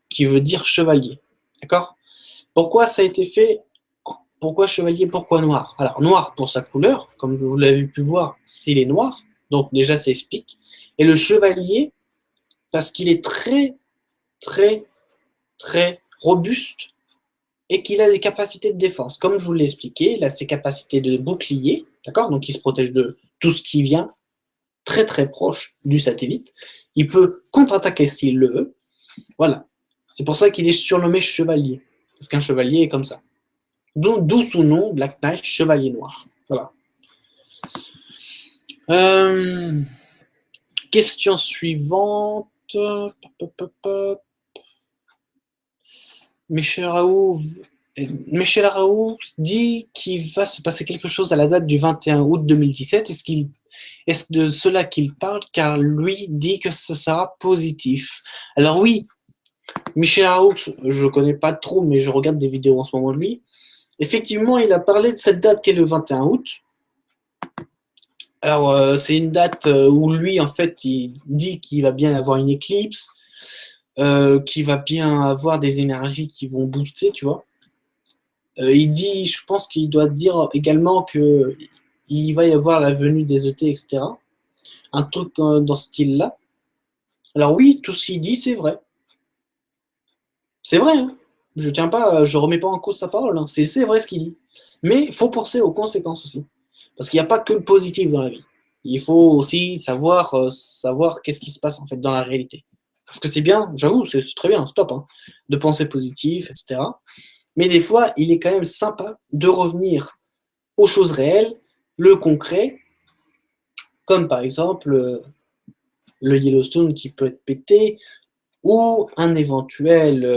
qui veut dire chevalier. D'accord? Pourquoi ça a été fait? Pourquoi chevalier? Pourquoi noir? Alors noir pour sa couleur, comme vous l'avez pu voir, c'est les noirs, donc déjà ça explique. Et le chevalier, parce qu'il est très, très, très robuste et qu'il a des capacités de défense. Comme je vous l'ai expliqué, il a ses capacités de bouclier, d'accord? Donc il se protège de tout ce qui vient très très proche du satellite. Il peut contre-attaquer s'il le veut. Voilà. C'est pour ça qu'il est surnommé chevalier. Parce qu'un chevalier est comme ça. D'où son nom, Black Knight, chevalier noir. Voilà. Question suivante. Michel Raoult dit qu'il va se passer quelque chose à la date du 21 août 2017. Est-ce de cela qu'il parle? Car lui dit que ce sera positif. Alors oui, Michel Raoult, je ne connais pas trop, mais je regarde des vidéos en ce moment de lui. Effectivement, il a parlé de cette date qui est le 21 août. Alors, c'est une date où lui, en fait, il dit qu'il va bien avoir une éclipse, qu'il va bien avoir des énergies qui vont booster, tu vois. Il dit, je pense qu'il doit dire également que il va y avoir la venue des ET, etc. Un truc dans ce style-là. Alors oui, tout ce qu'il dit, c'est vrai. C'est vrai, hein. Je remets pas en cause sa parole, hein. C'est vrai ce qu'il dit. Mais il faut penser aux conséquences aussi. Parce qu'il n'y a pas que le positif dans la vie. Il faut aussi savoir qu'est-ce qui se passe en fait dans la réalité. Parce que c'est bien, j'avoue, c'est très bien, c'est top, hein, de penser positif, etc. Mais des fois, il est quand même sympa de revenir aux choses réelles, le concret, comme par exemple le Yellowstone qui peut être pété, ou une éventuelle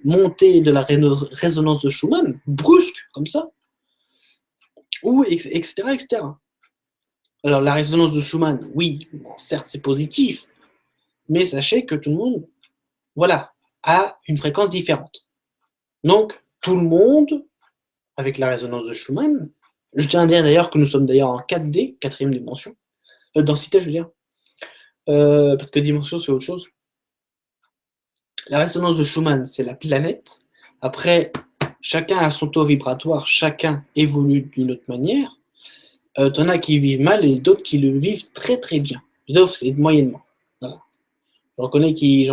montée de la résonance de Schumann, brusque, comme ça, ou etc., etc. Alors, la résonance de Schumann, oui, bon, certes, c'est positif, mais sachez que tout le monde, voilà, a une fréquence différente. Donc, tout le monde, avec la résonance de Schumann, je tiens à dire d'ailleurs que nous sommes d'ailleurs en 4D, quatrième dimension, densité, je veux dire, parce que dimension, c'est autre chose. La résonance de Schumann, c'est la planète. Après, chacun a son taux vibratoire, chacun évolue d'une autre manière. T'en as qui vivent mal et d'autres qui le vivent très très bien. D'autres, c'est moyennement. Voilà. J'en connais qui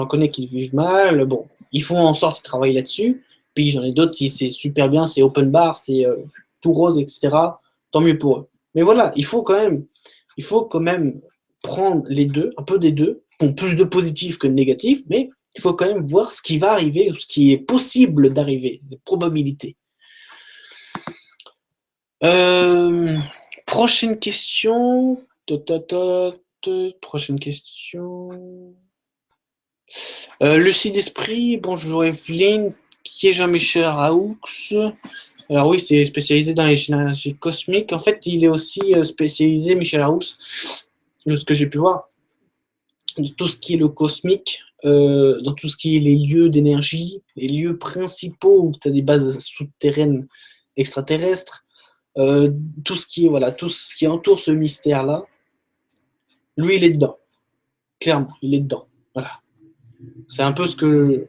vivent mal. Bon, ils font en sorte de travailler là-dessus. Puis j'en ai d'autres qui c'est super bien, c'est open bar, c'est tout rose, etc. Tant mieux pour eux. Mais voilà, il faut quand même prendre les deux, un peu des deux, bon, plus de positif que de négatif, mais il faut quand même voir ce qui va arriver, ou ce qui est possible d'arriver, les probabilités. Prochaine question. Prochaine question. Lucide Esprit, bonjour Evelyne, qui est Jean-Michel Raoux. Alors oui, c'est spécialisé dans les énergies cosmiques. En fait, il est aussi spécialisé, Michel Raoux, de ce que j'ai pu voir, de tout ce qui est le cosmique, dans tout ce qui est les lieux d'énergie, les lieux principaux où tu as des bases souterraines extraterrestres, tout ce qui est, voilà, tout ce qui entoure ce mystère-là, lui, il est dedans. Clairement, il est dedans. Voilà. C'est un peu ce que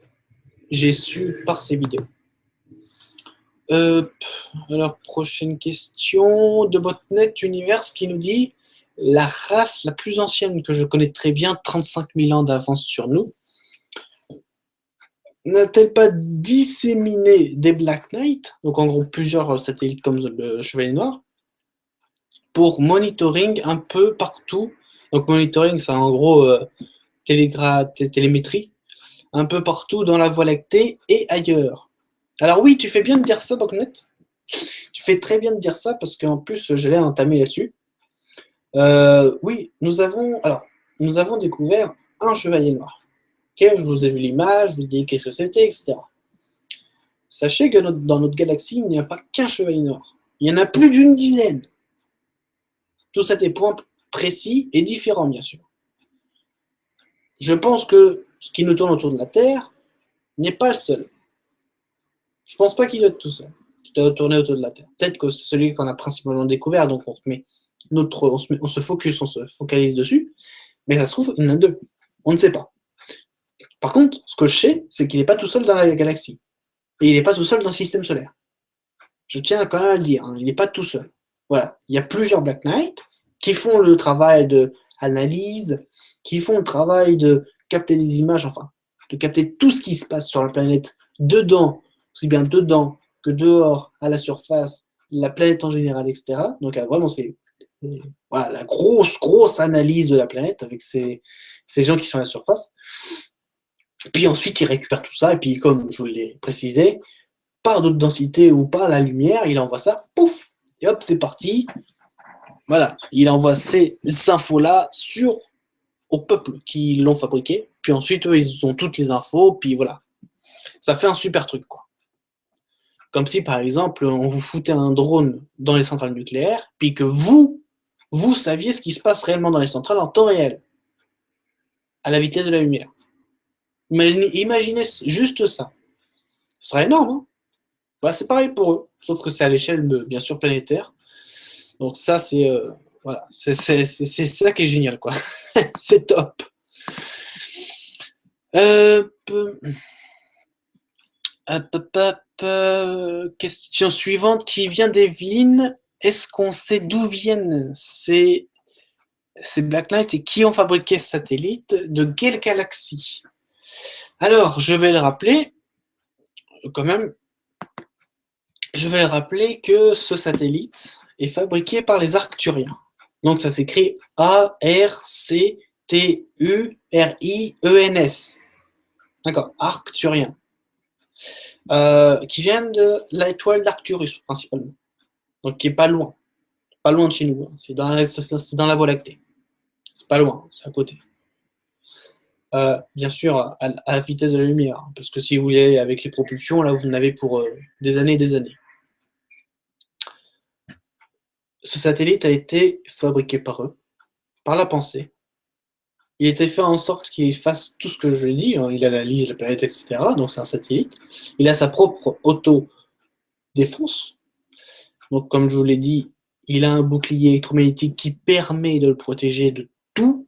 j'ai su par ces vidéos. Alors, prochaine question de Botnet Universe qui nous dit la race la plus ancienne que je connais très bien, 35 000 ans d'avance sur nous, n'a-t-elle pas disséminé des Black Knight, donc en gros plusieurs satellites comme le Chevalier Noir, pour monitoring un peu partout? Donc monitoring, c'est en gros télémétrie, un peu partout dans la Voie lactée et ailleurs. Alors oui, tu fais bien de dire ça, Botnet. Tu fais très bien de dire ça parce qu'en plus, j'allais entamer là-dessus. Oui, nous avons découvert un chevalier noir. Okay, je vous ai vu l'image, je vous ai dit qu'est-ce que c'était, etc. Sachez que dans notre galaxie, il n'y a pas qu'un chevalier noir. Il y en a plus d'une dizaine. Tout ça des points précis et différents, bien sûr. je pense que ce qui nous tourne autour de la Terre n'est pas le seul. Je pense pas qu'il doit être tout seul, qu'il doit tourner autour de la Terre. Peut-être que c'est celui qu'on a principalement découvert, donc on se focalise dessus, mais ça se trouve, il y en a deux. On ne sait pas. Par contre, ce que je sais, c'est qu'il n'est pas tout seul dans la galaxie. Et il n'est pas tout seul dans le système solaire. Je tiens quand même à le dire, hein, il n'est pas tout seul. Voilà. Il y a plusieurs Black Knight qui font le travail d'analyse, qui font le travail de capter des images, enfin, de capter tout ce qui se passe sur la planète, dedans, aussi bien dedans que dehors, à la surface, la planète en général, etc. Donc vraiment, c'est voilà, la grosse analyse de la planète avec ces gens qui sont à la surface. Puis ensuite, il récupère tout ça, et puis comme je vous l'ai précisé, par d'autres densités ou par la lumière, il envoie ça, pouf, et hop, c'est parti. Voilà, il envoie ces infos-là au peuple qui l'ont fabriqué, puis ensuite, eux, ils ont toutes les infos, puis voilà. Ça fait un super truc, quoi. Comme si, par exemple, on vous foutait un drone dans les centrales nucléaires, puis que vous saviez ce qui se passe réellement dans les centrales en temps réel, à la vitesse de la lumière. Mais imaginez juste ça. Ce serait énorme, hein. Bah, c'est pareil pour eux, sauf que c'est à l'échelle, bien sûr, planétaire. Donc ça, c'est voilà, c'est ça qui est génial, quoi. C'est top. Question suivante qui vient d'Evelyne. Est-ce qu'on sait d'où viennent ces Black Knight et qui ont fabriqué ce satellite? De quelle galaxie? Alors, je vais le rappeler, quand même. Je vais le rappeler que ce satellite est fabriqué par les Arcturiens. Donc ça s'écrit A-R-C-T-U-R-I-E-N-S. D'accord, Arcturiens. Qui viennent de l'étoile d'Arcturus, principalement. Donc qui est pas loin. Pas loin de chez nous. Hein. C'est dans la Voie lactée. C'est pas loin, c'est à côté. Bien sûr, à la vitesse de la lumière. Hein, parce que si vous voulez, avec les propulsions, là, vous en avez pour des années et des années. Ce satellite a été fabriqué par eux, par la pensée. Il a été fait en sorte qu'il fasse tout ce que je dis. Hein. Il analyse la planète, etc. Donc c'est un satellite. Il a sa propre auto-défense. Donc comme je vous l'ai dit, il a un bouclier électromagnétique qui permet de le protéger de tout.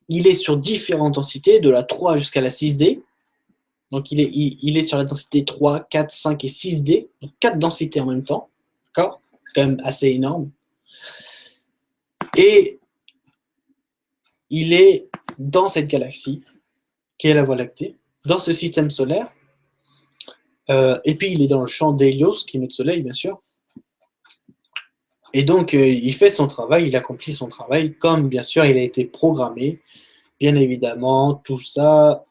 Il est sur différentes densités, de la 3 jusqu'à la 6D. Donc il est sur la densité 3, 4, 5 et 6D. Donc 4 densités en même temps. D'accord ? C'est quand même assez énorme. Et il est dans cette galaxie, qui est la Voie lactée, dans ce système solaire. Et puis il est dans le champ d'Hélios, qui est notre soleil, bien sûr. Et donc, il fait son travail, il accomplit son travail, comme bien sûr il a été programmé. Bien évidemment, tout ça,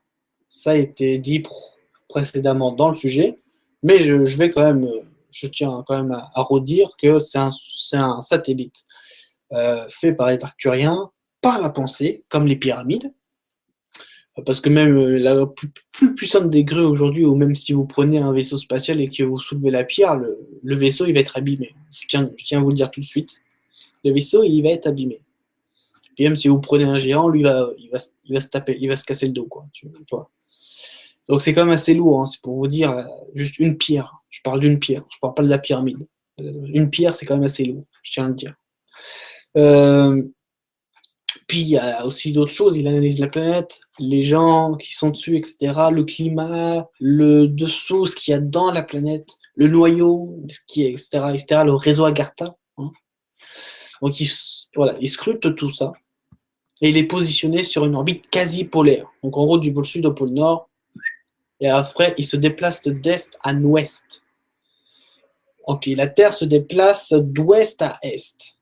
ça a été dit précédemment dans le sujet, mais je tiens quand même à redire que c'est un satellite fait par les Arcturiens, par la pensée, comme les pyramides, parce que même la plus puissante des grues aujourd'hui, ou même si vous prenez un vaisseau spatial et que vous soulevez la pierre, le vaisseau il va être abîmé. Je tiens à vous le dire tout de suite. Le vaisseau il va être abîmé. Et même si vous prenez un géant, lui il va se casser le dos, quoi. Tu vois. Donc c'est quand même assez lourd. Hein. C'est pour vous dire juste une pierre. Je parle d'une pierre. Je parle pas de la pyramide. Une pierre c'est quand même assez lourd. Je tiens à le dire. Puis il y a aussi d'autres choses, il analyse la planète, les gens qui sont dessus, etc., le climat, le dessous, ce qu'il y a dans la planète, le noyau, ce qui est, etc., le réseau Agartha. Hein. Donc il scrute tout ça, et il est positionné sur une orbite quasi polaire. Donc en gros, du pôle sud au pôle nord, et après, il se déplace d'est à ouest. Ok, la Terre se déplace d'ouest à est.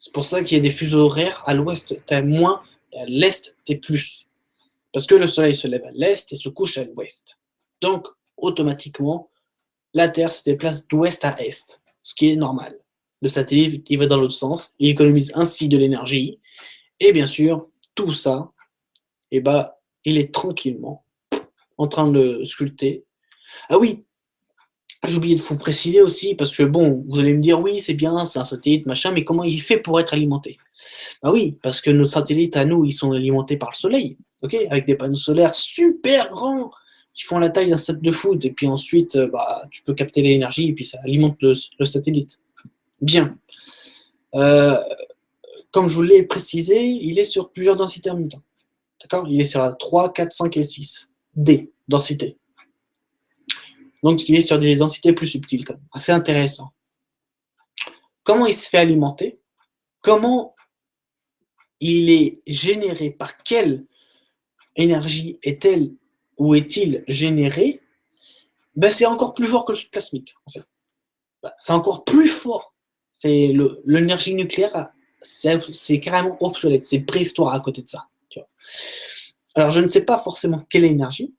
C'est pour ça qu'il y a des fuseaux horaires. À l'ouest, t'as moins, et à l'est, t'es plus. Parce que le soleil se lève à l'est et se couche à l'ouest. Donc, automatiquement, la Terre se déplace d'ouest à est, ce qui est normal. Le satellite, il va dans l'autre sens, il économise ainsi de l'énergie. Et bien sûr, tout ça, il est tranquillement en train de le sculpter. Ah oui, j'ai oublié de vous préciser aussi, parce que bon, vous allez me dire, oui, c'est bien, c'est un satellite, machin, mais comment il fait pour être alimenté? Ah oui, parce que nos satellites à nous, ils sont alimentés par le soleil. ok, avec des panneaux solaires super grands qui font la taille d'un stade de foot, et puis ensuite, tu peux capter l'énergie, et puis ça alimente le satellite. Bien. Comme je vous l'ai précisé, il est sur plusieurs densités en même temps. D'accord? Il est sur la 3, 4, 5 et 6. D, densité. Donc, il est sur des densités plus subtiles, quand même. Assez intéressant. Comment il se fait alimenter? Comment il est généré? Par quelle énergie est-elle ou est-il généré? C'est encore plus fort que le plasmique, en fait. C'est encore plus fort. C'est l'énergie nucléaire, c'est carrément obsolète. C'est préhistoire à côté de ça. Tu vois. Alors, je ne sais pas forcément quelle énergie.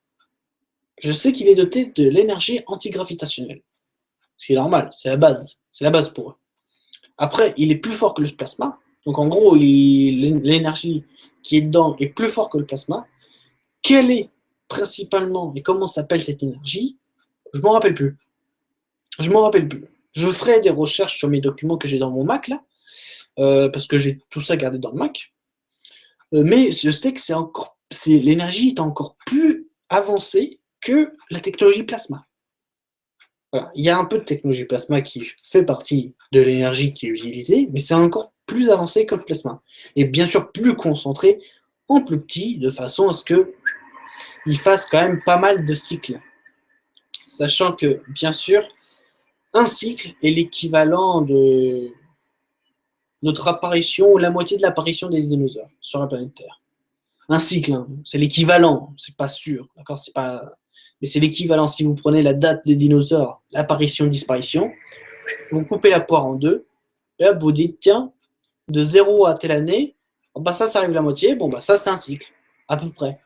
Je sais qu'il est doté de l'énergie antigravitationnelle. Ce qui est normal, c'est la base. C'est la base pour eux. Après, il est plus fort que le plasma. Donc, en gros, l'énergie qui est dedans est plus fort que le plasma. Quelle est principalement et comment s'appelle cette énergie? Je m'en rappelle plus. Je m'en rappelle plus. Je ferai des recherches sur mes documents que j'ai dans mon Mac là, parce que j'ai tout ça gardé dans le Mac. Mais je sais que l'énergie est encore plus avancée que la technologie plasma. Voilà. Il y a un peu de technologie plasma qui fait partie de l'énergie qui est utilisée, mais c'est encore plus avancé que le plasma. Et bien sûr plus concentré en plus petit, de façon à ce qu'il fasse quand même pas mal de cycles. Sachant que, bien sûr, un cycle est l'équivalent de notre apparition, ou la moitié de l'apparition des dinosaures sur la planète Terre. Un cycle, hein, c'est l'équivalent, c'est pas sûr, d'accord, c'est pas... Mais c'est l'équivalent. Si vous prenez la date des dinosaures, l'apparition, disparition, vous coupez la poire en deux, et là, vous dites, tiens, de 0 à telle année, ça arrive la moitié, ça, c'est un cycle, à peu près.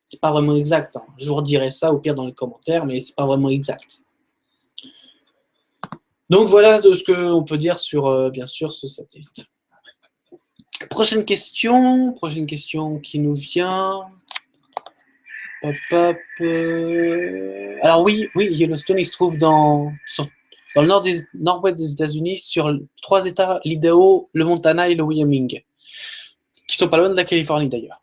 C'est pas vraiment exact, hein. Je vous redirai ça au pire dans les commentaires, mais c'est pas vraiment exact. Donc voilà ce qu'on peut dire sur, bien sûr, ce satellite. Prochaine question qui nous vient. Alors oui, Yellowstone, il se trouve dans le nord-ouest des États-Unis, sur 3 États, l'Idaho, le Montana et le Wyoming, qui sont pas loin de la Californie d'ailleurs.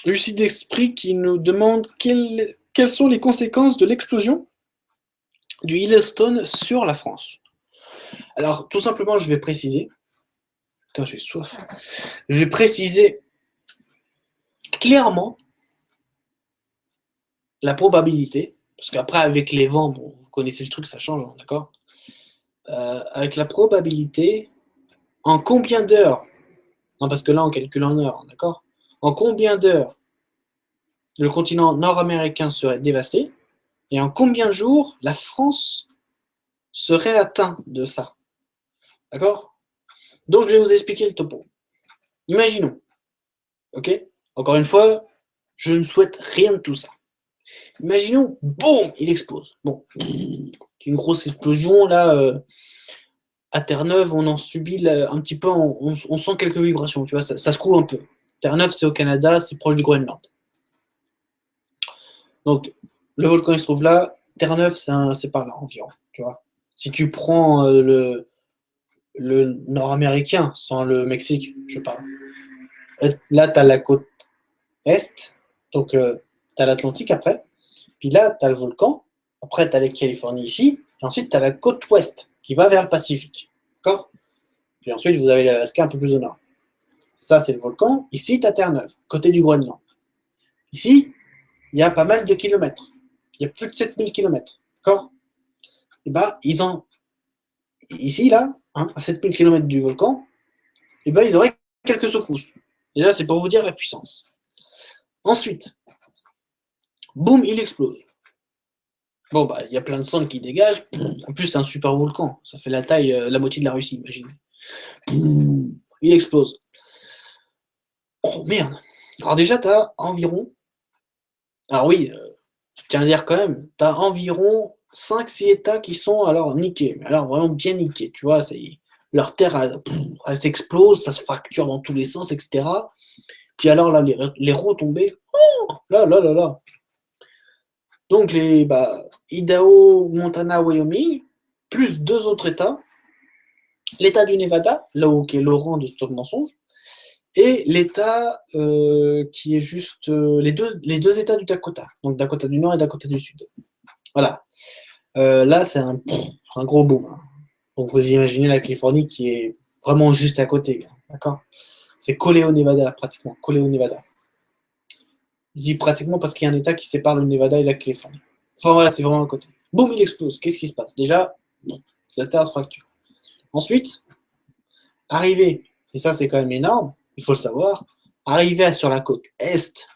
Lucide Esprit qui nous demande quelles sont les conséquences de l'explosion du Yellowstone sur la France. Alors, tout simplement, je vais préciser. Putain, j'ai soif. Je vais préciser clairement la probabilité, parce qu'après, avec les vents, vous connaissez le truc, ça change, d'accord? Avec la probabilité, en combien d'heures, non, parce que là, on calcule en heures, d'accord? En combien d'heures le continent nord-américain serait dévasté, et en combien de jours la France serait atteinte de ça. D'accord? Donc, je vais vous expliquer le topo. Imaginons, ok? Encore une fois, je ne souhaite rien de tout ça. Imaginons, boum, il explose. Bon, une grosse explosion, là, à Terre-Neuve, on en subit un petit peu, on sent quelques vibrations, tu vois, ça secoue un peu. Terre-Neuve, c'est au Canada, c'est proche du Groenland. Donc, le volcan, il se trouve là, Terre-Neuve, c'est par là, environ, tu vois. Si tu prends le nord-américain, sans le Mexique, je parle. Là, tu as la côte est, donc tu as l'Atlantique après, puis là, tu as le volcan, après tu as la Californie ici, et ensuite tu as la côte ouest qui va vers le Pacifique. D'accord? Puis ensuite, vous avez l'Alaska un peu plus au nord. Ça, c'est le volcan. Ici, tu as Terre-Neuve, côté du Groenland. Ici, il y a pas mal de kilomètres. Il y a plus de 7000 kilomètres. D'accord? Et ici, là, à 7000 kilomètres du volcan, ils auraient quelques secousses. Et là, c'est pour vous dire la puissance. Ensuite, boum, il explose. Bon, il y a plein de cendres qui dégagent. En plus, c'est un super volcan. Ça fait la taille, la moitié de la Russie, imaginez. Il explose. Oh, merde. Alors déjà, tu as environ... Alors oui, je tiens à dire quand même, tu as environ 5-6 États qui sont alors niqués. Mais alors vraiment bien niqués, tu vois. Leur terre, elle s'explose, ça se fracture dans tous les sens, etc. Puis alors là, les retombées, oh, là. Donc les Idaho, Montana, Wyoming, plus 2 autres États, l'État du Nevada, là où est le rang de Stock Mensonge, et l'État qui est juste les deux États du Dakota, donc Dakota du Nord et Dakota du Sud. Voilà. Là, c'est un gros boom. Hein. Donc vous imaginez la Californie qui est vraiment juste à côté. D'accord? C'est collé au Nevada, pratiquement. Collé au Nevada. Je dis pratiquement parce qu'il y a un État qui sépare le Nevada et la Californie. Enfin voilà, c'est vraiment à côté. Boum, il explose. Qu'est-ce qui se passe? Déjà, la Terre se fracture. Ensuite, arriver, et ça c'est quand même énorme, il faut le savoir, arriver sur la côte est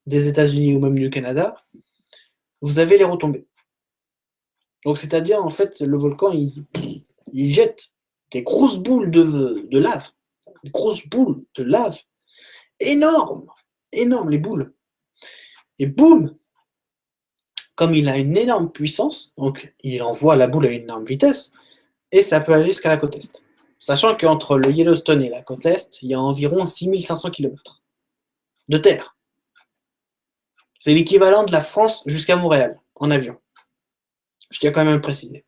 des États-Unis ou même du Canada, vous avez les retombées. Donc c'est-à-dire en fait le volcan il jette des grosses boules de lave, des grosses boules de lave, énormes, énormes les boules. Et boum, comme il a une énorme puissance, donc il envoie la boule à une énorme vitesse, et ça peut aller jusqu'à la côte est. Sachant qu'entre le Yellowstone et la côte est, il y a environ 6500 km de terre. C'est l'équivalent de la France jusqu'à Montréal, en avion. Je tiens quand même à le préciser.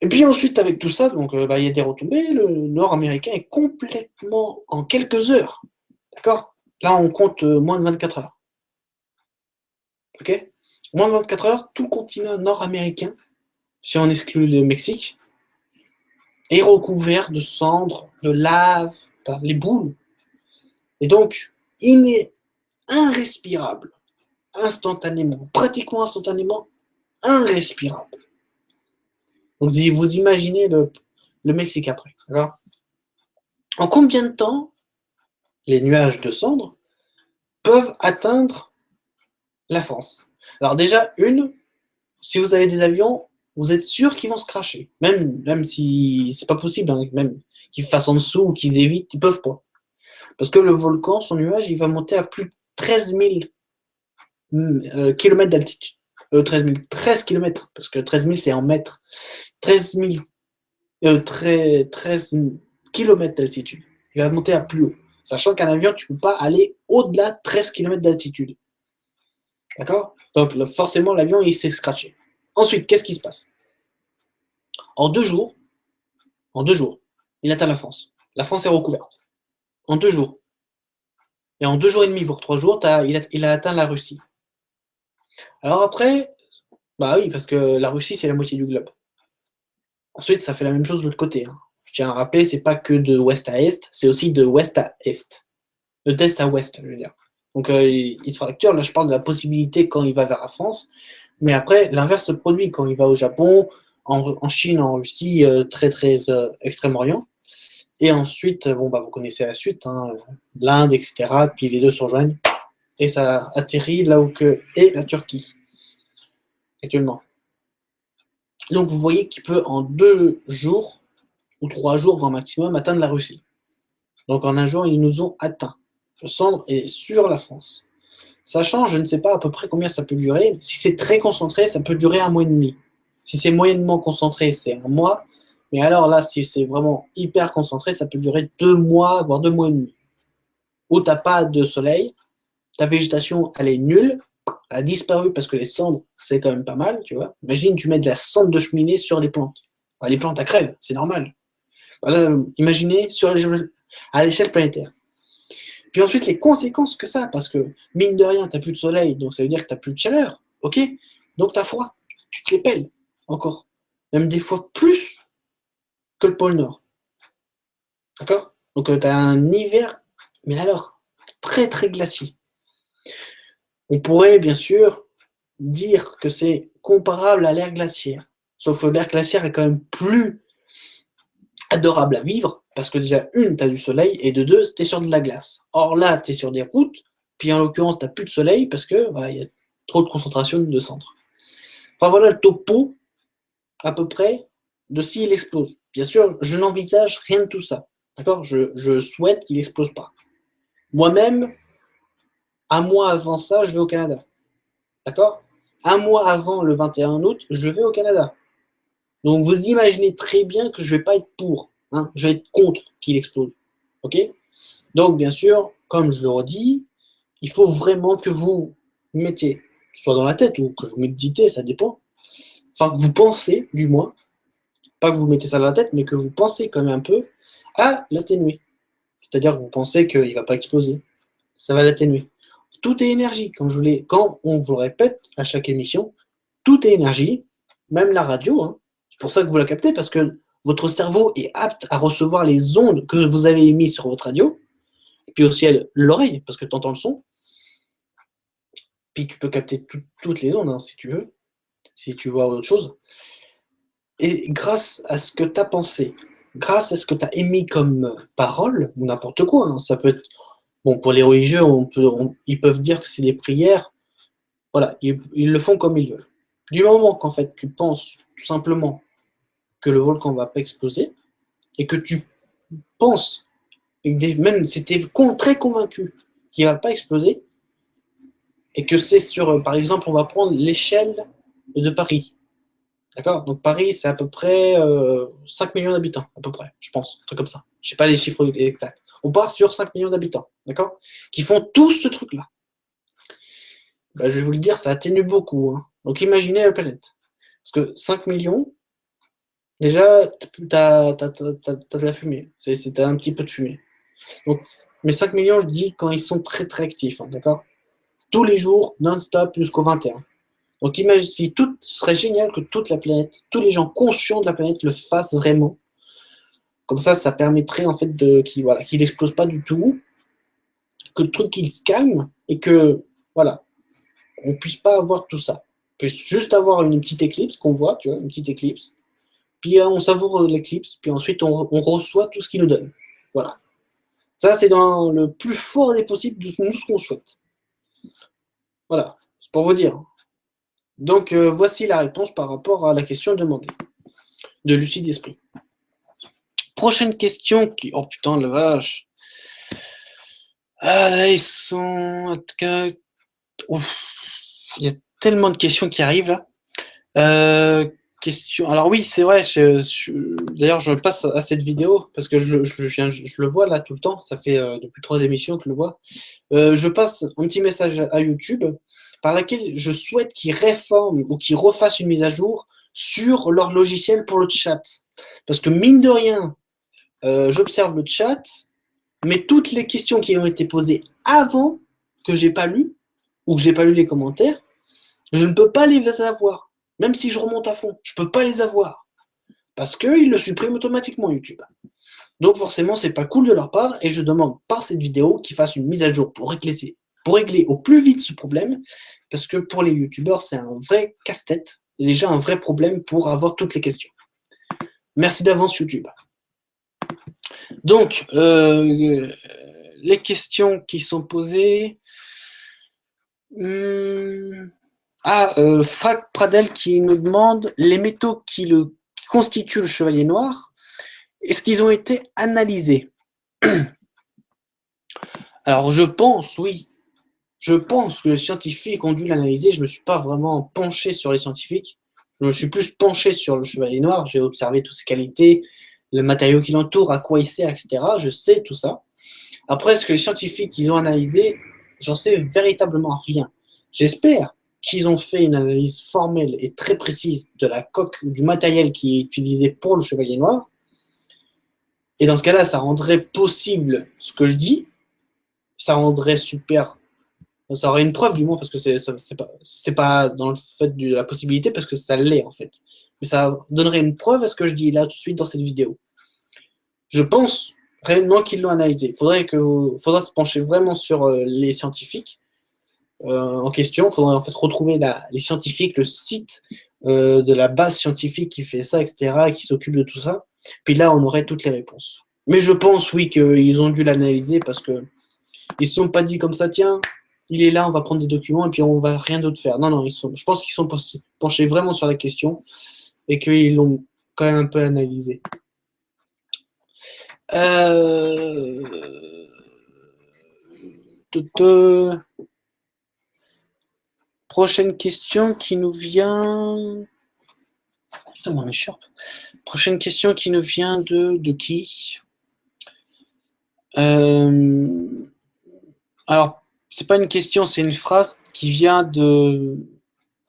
Et puis ensuite, avec tout ça, donc il y a des retombées, le nord américain est complètement en quelques heures. D'accord? Là, on compte moins de 24 heures. Ok? Moins de 24 heures, tout le continent nord-américain, si on exclut le Mexique, est recouvert de cendres, de lave, par les boules. Et donc, il est irrespirable, instantanément, pratiquement instantanément, irrespirable. Donc, vous imaginez le Mexique après. Alors, en combien de temps les nuages de cendres peuvent atteindre la France? Alors déjà, si vous avez des avions, vous êtes sûr qu'ils vont se cracher. Même si c'est pas possible, hein, même qu'ils fassent en dessous ou qu'ils évitent, ils peuvent pas. Parce que le volcan, son nuage, il va monter à plus de 13 000 km d'altitude. 13 km, parce que 13 000 c'est en mètres. 13 km d'altitude. Il va monter à plus haut. Sachant qu'un avion, tu ne peux pas aller au-delà de 13 km d'altitude. D'accord? Donc forcément, l'avion, il s'est scratché. Ensuite, qu'est-ce qui se passe? En 2 jours, il atteint la France. La France est recouverte. En 2 jours. Et en 2 jours et demi, voire 3 jours, il a atteint la Russie. Alors après, bah oui, parce que la Russie, c'est la moitié du globe. Ensuite, ça fait la même chose de l'autre côté. Hein. Je tiens à rappeler, c'est pas que de ouest à est, c'est aussi de ouest à est. D'est à ouest, je veux dire. Donc, il se fracture. Là, je parle de la possibilité quand il va vers la France. Mais après, l'inverse se produit quand il va au Japon, en Chine, en Russie, très, très Extrême-Orient. Et ensuite, bon, bah, vous connaissez la suite, hein, l'Inde, etc. Puis les deux se rejoignent. Et ça atterrit là où est la Turquie, actuellement. Donc, vous voyez qu'il peut, en 2 jours, ou 3 jours grand maximum, atteindre la Russie. Donc, en un jour, ils nous ont atteints. Le cendre est sur la France. Sachant, je ne sais pas à peu près combien ça peut durer. Si c'est très concentré, ça peut durer 1 mois et demi. Si c'est moyennement concentré, c'est 1 mois. Mais alors là, si c'est vraiment hyper concentré, ça peut durer 2 mois, voire 2 mois et demi. Où tu n'as pas de soleil, ta végétation, elle est nulle, elle a disparu parce que les cendres, c'est quand même pas mal, tu vois. Imagine, tu mets de la cendre de cheminée sur les plantes. Enfin, les plantes, elles crèvent, c'est normal. Voilà, imaginez à l'échelle planétaire. Puis ensuite, les conséquences que ça, parce que mine de rien, tu n'as plus de soleil, donc ça veut dire que tu n'as plus de chaleur, ok? Donc tu as froid, tu te les pelles encore. Même des fois plus que le pôle Nord. D'accord? Donc tu as un hiver, mais alors, très très glacier. On pourrait bien sûr dire que c'est comparable à l'ère glaciaire. Sauf que l'ère glaciaire est quand même plus adorable à vivre, parce que déjà, une, tu as du soleil, et de deux, tu es sur de la glace. Or là, tu es sur des routes, puis en l'occurrence, tu n'as plus de soleil, parce que voilà, il y a trop de concentration de cendres. Enfin voilà le topo, à peu près, de s'il explose. Bien sûr, je n'envisage rien de tout ça. D'accord? Je souhaite qu'il n'explose pas. Moi-même, un mois avant ça, je vais au Canada. D'accord? Un mois avant le 21 août, je vais au Canada. Donc vous imaginez très bien que je ne vais pas être pour. Hein, je vais être contre qu'il explose. Ok? Donc bien sûr, comme je le redis, il faut vraiment que vous mettiez, soit dans la tête ou que vous méditez, ça dépend. Enfin, que vous pensez, du moins, pas que vous mettez ça dans la tête, mais que vous pensez quand même un peu à l'atténuer. C'est-à-dire que vous pensez qu'il ne va pas exploser. Ça va l'atténuer. Tout est énergie, quand on vous le répète à chaque émission, tout est énergie, même la radio. Hein. C'est pour ça que vous la captez, parce que votre cerveau est apte à recevoir les ondes que vous avez émises sur votre radio, et puis aussi l'oreille, parce que tu entends le son. Puis tu peux capter toutes les ondes, hein, si tu veux, si tu vois autre chose. Et grâce à ce que tu as pensé, grâce à ce que tu as émis comme parole, ou n'importe quoi, hein, ça peut être. Bon, pour les religieux, ils peuvent dire que c'est des prières. Voilà, ils le font comme ils veulent. Du moment qu'en fait, tu penses tout simplement que le volcan ne va pas exploser, et que tu penses, même si tu es très convaincu qu'il ne va pas exploser, et que c'est par exemple, on va prendre l'échelle de Paris. D'accord? Donc Paris, c'est à peu près 5 millions d'habitants, à peu près, je pense, un truc comme ça. Je ne sais pas les chiffres exacts. On part sur 5 millions d'habitants, d'accord? Qui font tous ce truc-là. Ben, je vais vous le dire, ça atténue beaucoup. Hein. Donc imaginez la planète. Parce que 5 millions, déjà, t'as de la fumée. T'as un petit peu de fumée. Donc, mais 5 millions, je dis quand ils sont très très actifs, hein, d'accord? Tous les jours, non-stop, jusqu'au 21. Donc imagine, si tout, ce serait génial que toute la planète, tous les gens conscients de la planète le fassent vraiment. Comme ça permettrait en fait qu'il n'explose pas du tout, que le truc qu'il se calme et que voilà, on puisse pas avoir tout ça. On puisse juste avoir une petite éclipse qu'on voit, tu vois, une petite éclipse. Puis on savoure l'éclipse, puis ensuite on reçoit tout ce qu'il nous donne. Voilà. Ça, c'est dans le plus fort des possibles de nous ce qu'on souhaite. Voilà, c'est pour vous dire. Donc voici la réponse par rapport à la question demandée de Lucide Esprit. Prochaine question qui. Oh putain, la vache. Ah là, ils sont. Ouf. Il y a tellement de questions qui arrivent là. Question. Alors oui, c'est vrai. D'ailleurs, je passe à cette vidéo parce que je le vois là tout le temps. Ça fait depuis 3 émissions que je le vois. Je passe un petit message à YouTube par laquelle je souhaite qu'ils réforment ou qu'ils refassent une mise à jour sur leur logiciel pour le chat. Parce que mine de rien, j'observe le chat, mais toutes les questions qui ont été posées avant que j'ai pas lu ou que j'ai pas lu les commentaires, je ne peux pas les avoir. Même si je remonte à fond, je peux pas les avoir. Parce qu'ils le suppriment automatiquement YouTube. Donc forcément, c'est pas cool de leur part et je demande par cette vidéo qu'ils fassent une mise à jour pour régler au plus vite ce problème. Parce que pour les youtubeurs, c'est un vrai casse-tête. Déjà un vrai problème pour avoir toutes les questions. Merci d'avance YouTube. Donc, les questions qui sont posées. Frac Pradel qui nous demande les métaux qui constituent le chevalier noir, est-ce qu'ils ont été analysés? Alors je pense, oui. Je pense que les scientifiques ont dû l'analyser. Je ne me suis pas vraiment penché sur les scientifiques. Je me suis plus penché sur le chevalier noir. J'ai observé toutes ses qualités, le matériau qui l'entoure, à quoi il sert, etc. Je sais tout ça. Après, ce que les scientifiques ils ont analysé, j'en sais véritablement rien. J'espère qu'ils ont fait une analyse formelle et très précise de la coque, du matériel qui est utilisé pour le chevalier noir. Et dans ce cas-là, ça rendrait possible ce que je dis. Ça rendrait super. Ça aurait une preuve du moins, parce que c'est pas dans le fait de la possibilité, parce que ça l'est en fait. Mais ça donnerait une preuve à ce que je dis là tout de suite dans cette vidéo. Je pense réellement qu'ils l'ont analysé. Il faudra se pencher vraiment sur les scientifiques en question. Il faudrait en fait retrouver les scientifiques, le site de la base scientifique qui fait ça, etc., qui s'occupe de tout ça. Puis là, on aurait toutes les réponses. Mais je pense, oui, qu'ils ont dû l'analyser parce que ils se sont pas dit comme ça, tiens, il est là, on va prendre des documents et puis on va rien d'autre faire. Non, non, je pense qu'ils sont penchés vraiment sur la question et qu'ils l'ont quand même un peu analysé. Prochaine question qui nous vient. Putain, mon écharpe. Prochaine question qui nous vient de qui? Alors, c'est pas une question, c'est une phrase qui vient de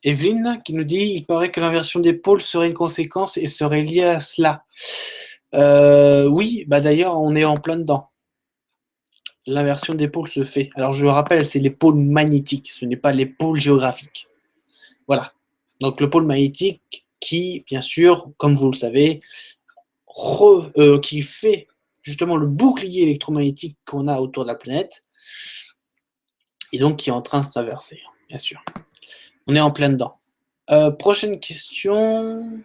Evelyne qui nous dit il paraît que l'inversion des pôles serait une conséquence et serait liée à cela. Oui, bah d'ailleurs, on est en plein dedans. l'inversion des pôles se fait? Alors je rappelle, c'est les pôles magnétiques, ce n'est pas les pôles géographiques. Voilà. Donc le pôle magnétique qui, bien sûr, comme vous le savez, qui fait justement le bouclier électromagnétique qu'on a autour de la planète, et donc qui est en train de s'inverser, bien sûr. On est en plein dedans. Prochaine question.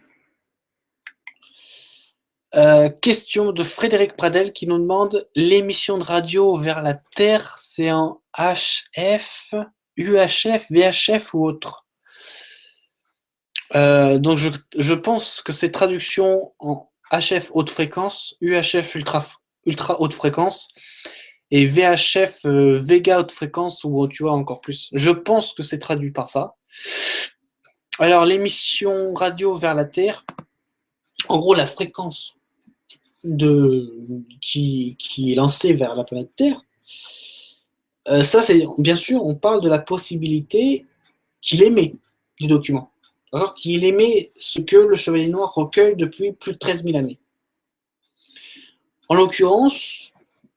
Question de Frédéric Pradel qui nous demande l'émission de radio vers la Terre, c'est en HF, UHF, VHF ou autre. Donc je pense que c'est traduction en HF haute fréquence, UHF ultra haute fréquence et VHF Vega haute fréquence ou tu vois encore plus. Je pense que c'est traduit par ça. Alors l'émission radio vers la Terre, en gros la fréquence qui est lancée vers la planète Terre, ça c'est bien sûr on parle de la possibilité qu'il émet du document. Alors qu'il émet ce que le Chevalier Noir recueille depuis plus de 13 000 années. En l'occurrence,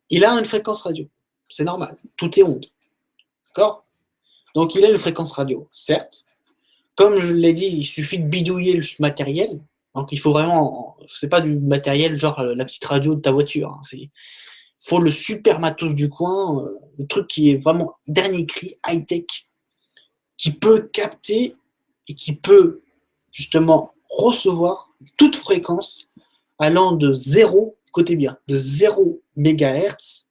il a une fréquence radio. C'est normal, tout est onde. D'accord? Donc il a une fréquence radio, certes. Comme je l'ai dit, il suffit de bidouiller le matériel. Donc il faut vraiment, c'est pas du matériel genre la petite radio de ta voiture. Hein. Il faut le super matos du coin, le truc qui est vraiment dernier cri, high-tech, qui peut capter et qui peut justement recevoir toute fréquence allant de 0, côté bien, de 0 MHz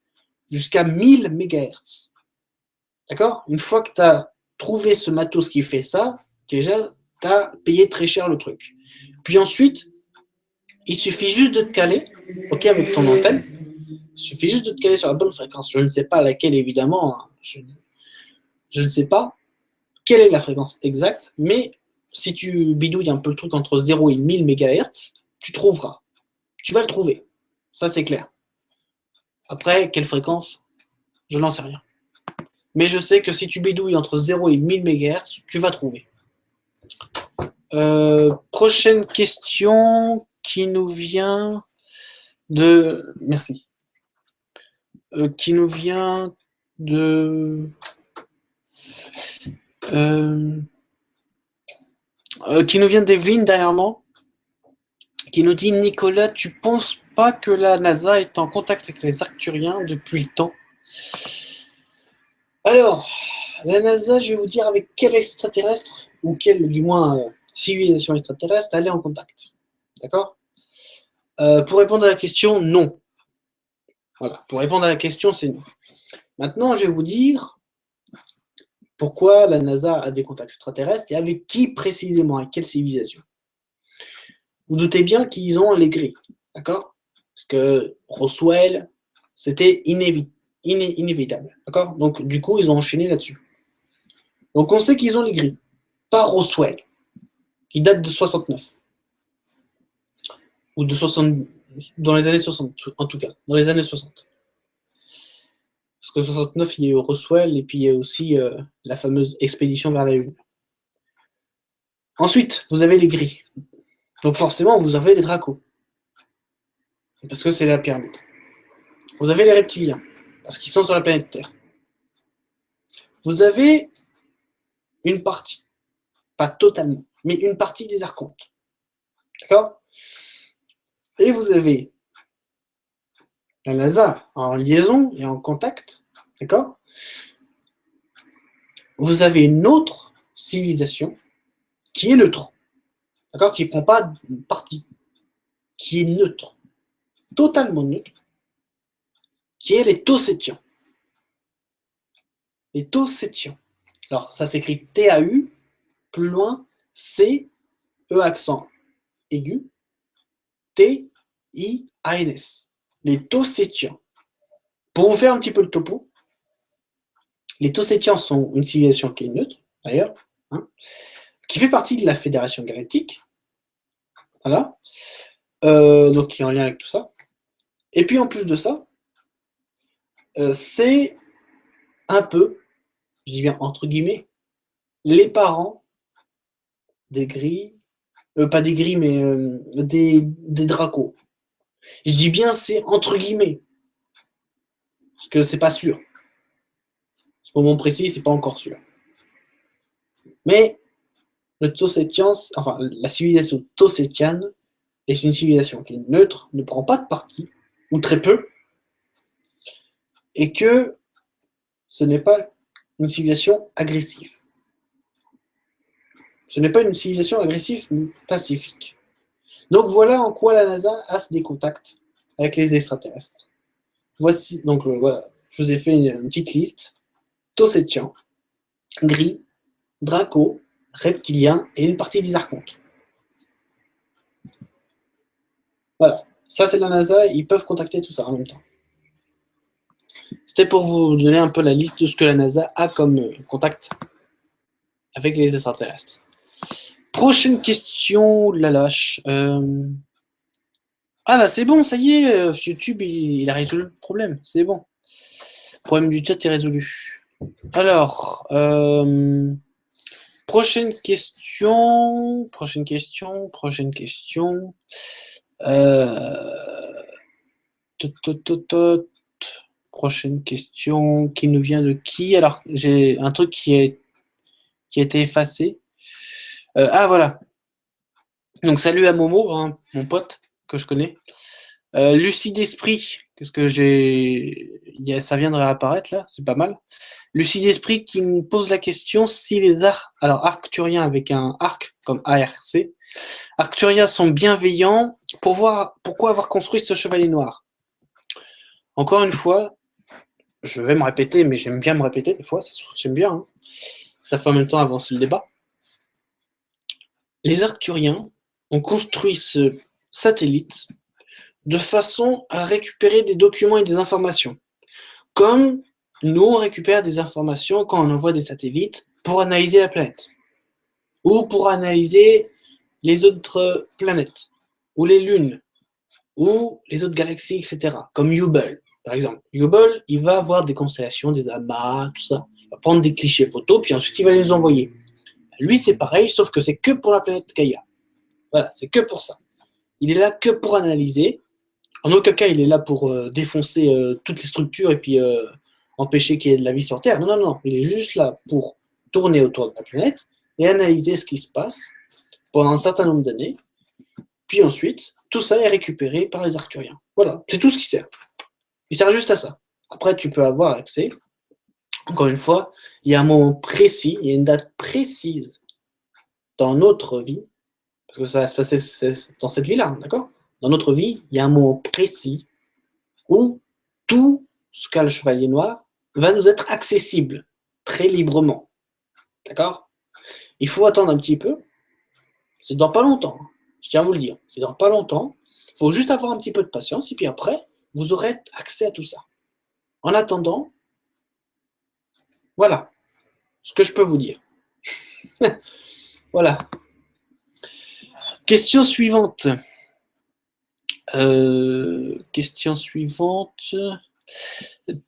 jusqu'à 1000 MHz. D'accord? Une fois que tu as trouvé ce matos qui fait ça, déjà, tu as payé très cher le truc. Puis ensuite, il suffit juste de te caler, ok, avec ton antenne, il suffit juste de te caler sur la bonne fréquence. Je ne sais pas laquelle, évidemment, hein. Je ne sais pas quelle est la fréquence exacte, mais si tu bidouilles un peu le truc entre 0 et 1000 MHz, tu trouveras. Tu vas le trouver. Ça, c'est clair. Après, quelle fréquence? Je n'en sais rien. Mais je sais que si tu bidouilles entre 0 et 1000 MHz, tu vas trouver. Prochaine question qui nous vient de... Merci. Qui nous vient de... qui nous vient d'Evelyne dernièrement, qui nous dit Nicolas, tu penses pas que la NASA est en contact avec les Arcturiens depuis le temps? Alors, la NASA, je vais vous dire avec quel extraterrestre, ou quelle, du moins, civilisation extraterrestre, elle est en contact. D'accord? Pour répondre à la question, non. Voilà, pour répondre à la question, c'est non. Maintenant, je vais vous dire pourquoi la NASA a des contacts extraterrestres et avec qui précisément, avec quelle civilisation. Vous doutez bien qu'ils ont les grilles, d'accord? Parce que Roswell, c'était inévitable, d'accord? Donc, du coup, ils ont enchaîné là-dessus. Donc, on sait qu'ils ont les grilles. Pas Roswell, qui date de 69. Ou de 60, dans les années 60, en tout cas, dans les années 60. Parce que 69, il y a eu Roswell, et puis il y a aussi la fameuse expédition vers la Lune. Ensuite, vous avez les grilles. Donc forcément, vous avez les dracos. Parce que c'est la pyramide. Vous avez les reptiliens. Parce qu'ils sont sur la planète Terre. Vous avez une partie, pas totalement, mais une partie des archontes. D'accord? Et vous avez la NASA en liaison et en contact. D'accord? Vous avez une autre civilisation qui est neutre. D'accord? Qui ne prend pas de parti. Qui est neutre. Totalement neutre. Qui est les Tausétiens. Les Tausétiens. Alors, ça s'écrit T-A-U, plus loin, C, E accent aigu, T-I-A-N-S. Les Tausétiens. Pour vous faire un petit peu le topo, les Tausétiens sont une civilisation qui est neutre, d'ailleurs, hein, qui fait partie de la Fédération Galactique, voilà, donc qui est en lien avec tout ça. Et puis en plus de ça, c'est un peu, je dis bien entre guillemets, les parents des grilles, pas des grilles, mais des dracos. Je dis bien c'est entre guillemets. Parce que c'est pas sûr. Ce moment précis, c'est pas encore sûr. Mais le Tossétian, enfin la civilisation tossétiane est une civilisation qui est neutre, ne prend pas de parti, ou très peu, et que ce n'est pas une civilisation agressive. Ce n'est pas une civilisation agressive, mais pacifique. Donc voilà en quoi la NASA a des contacts avec les extraterrestres. Voici, donc voilà, je vous ai fait une petite liste. Tossétian, Gris, Draco, Reptilien et une partie des archontes. Voilà, ça c'est la NASA, ils peuvent contacter tout ça en même temps. C'était pour vous donner un peu la liste de ce que la NASA a comme contact avec les extraterrestres. Prochaine question, la lâche. Ah bah c'est bon, ça y est, YouTube il a résolu le problème, c'est bon. Le problème du chat est résolu. Alors, prochaine question. Prochaine question qui nous vient de qui? Alors, j'ai un truc qui a été effacé. Ah voilà. Donc salut à Momo, hein, mon pote que je connais. Lucide Esprit, qu'est-ce que ça vient de réapparaître là, c'est pas mal. Lucide Esprit qui me pose la question si les arcturiens avec un arc comme ARC, arcturiens sont bienveillants pourquoi avoir construit ce chevalier noir. Encore une fois, je vais me répéter, mais j'aime bien me répéter des fois, j'aime bien, hein. Ça fait en même temps avancer le débat. Les arcturiens ont construit ce satellite de façon à récupérer des documents et des informations. Comme nous, on récupère des informations quand on envoie des satellites pour analyser la planète. Ou pour analyser les autres planètes. Ou les lunes. Ou les autres galaxies, etc. Comme Hubble, par exemple. Hubble, il va avoir des constellations, des amas, tout ça. Il va prendre des clichés photos, puis ensuite il va les envoyer. Lui, c'est pareil, sauf que c'est que pour la planète Gaïa. Voilà, c'est que pour ça. Il est là que pour analyser. En aucun cas, il est là pour défoncer toutes les structures et puis empêcher qu'il y ait de la vie sur Terre. Non, non, non. Il est juste là pour tourner autour de la planète et analyser ce qui se passe pendant un certain nombre d'années. Puis ensuite, tout ça est récupéré par les Arcturiens. Voilà, c'est tout ce qui sert. Il sert juste à ça. Après, tu peux avoir accès. Encore une fois, il y a un moment précis, il y a une date précise dans notre vie, parce que ça va se passer dans cette vie-là, d'accord ? Dans notre vie, il y a un moment précis où tout ce qu'a le Chevalier Noir va nous être accessible très librement. D'accord ? Il faut attendre un petit peu. C'est dans pas longtemps. Je tiens à vous le dire. C'est dans pas longtemps. Il faut juste avoir un petit peu de patience et puis après, vous aurez accès à tout ça. En attendant, voilà ce que je peux vous dire. Voilà. Question suivante. Question suivante.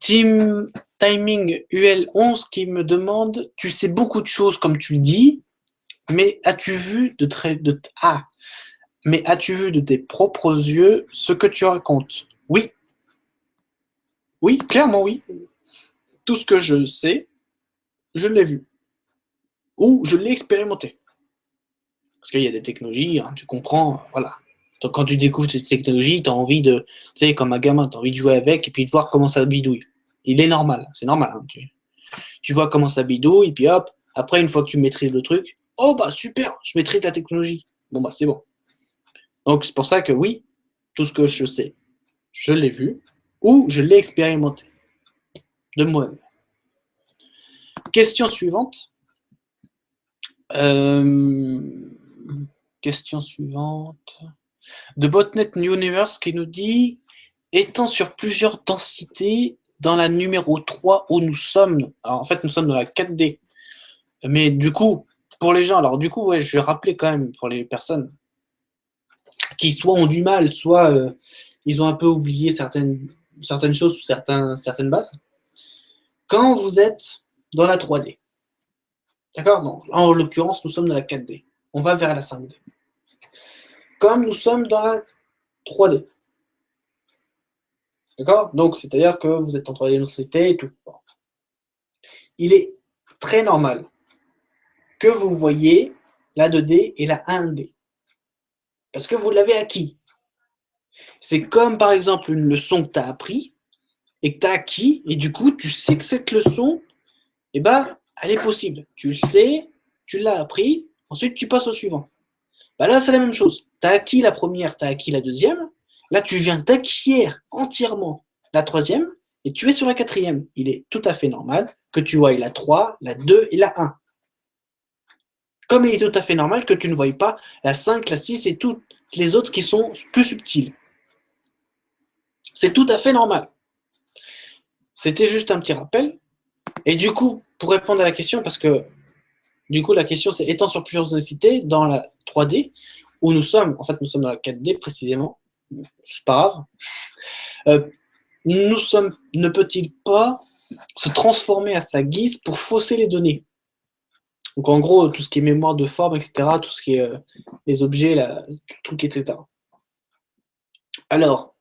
Team Timing UL11 qui me demande: tu sais beaucoup de choses comme tu le dis, mais as-tu vu de tes propres yeux ce que tu racontes? Oui. Oui, clairement oui. Tout ce que je sais, je l'ai vu. Ou je l'ai expérimenté. Parce qu'il y a des technologies, hein, tu comprends, voilà. Donc, quand tu découvres ces technologies, tu as envie de, tu sais, comme un gamin, tu as envie de jouer avec et puis de voir comment ça bidouille. Il est normal, c'est normal. Hein, tu vois comment ça bidouille, et puis hop, après, une fois que tu maîtrises le truc, oh bah super, je maîtrise la technologie. Bon bah c'est bon. Donc c'est pour ça que oui, tout ce que je sais, je l'ai vu ou je l'ai expérimenté de moi-même. Question suivante. Question suivante. De Botnet New Universe qui nous dit: étant sur plusieurs densités dans la numéro 3 où nous sommes, alors en fait nous sommes dans la 4D, mais du coup, pour les gens, alors du coup, ouais, je vais rappeler quand même pour les personnes qui soit ont du mal, soit ils ont un peu oublié certaines choses ou certaines bases. Quand vous êtes dans la 3D, d'accord? Bon, en l'occurrence, nous sommes dans la 4D. On va vers la 5D. Comme nous sommes dans la 3D, D'accord? Donc, c'est-à-dire que vous êtes en troisième densité et tout. Bon. Il est très normal que vous voyez la 2D et la 1D. Parce que vous l'avez acquis. C'est comme, par exemple, une leçon que tu as appris et que tu as acquis, et du coup, tu sais que cette leçon, eh ben, elle est possible. Tu le sais, tu l'as appris, ensuite tu passes au suivant. Bah là, c'est la même chose. Tu as acquis la première, tu as acquis la deuxième. Là, tu viens d'acquérir entièrement la troisième et tu es sur la quatrième. Il est tout à fait normal que tu voies la 3, la 2 et la 1. Comme il est tout à fait normal que tu ne voies pas la 5, la 6 et toutes les autres qui sont plus subtiles. C'est tout à fait normal. C'était juste un petit rappel. Et du coup, pour répondre à la question, parce que du coup, la question c'est étant sur plusieurs densités dans la 3D, où nous sommes dans la 4D précisément, c'est pas grave, ne peut-il pas se transformer à sa guise pour fausser les données? Donc en gros, tout ce qui est mémoire de forme, etc., tout ce qui est les objets, tout le truc, etc. Alors,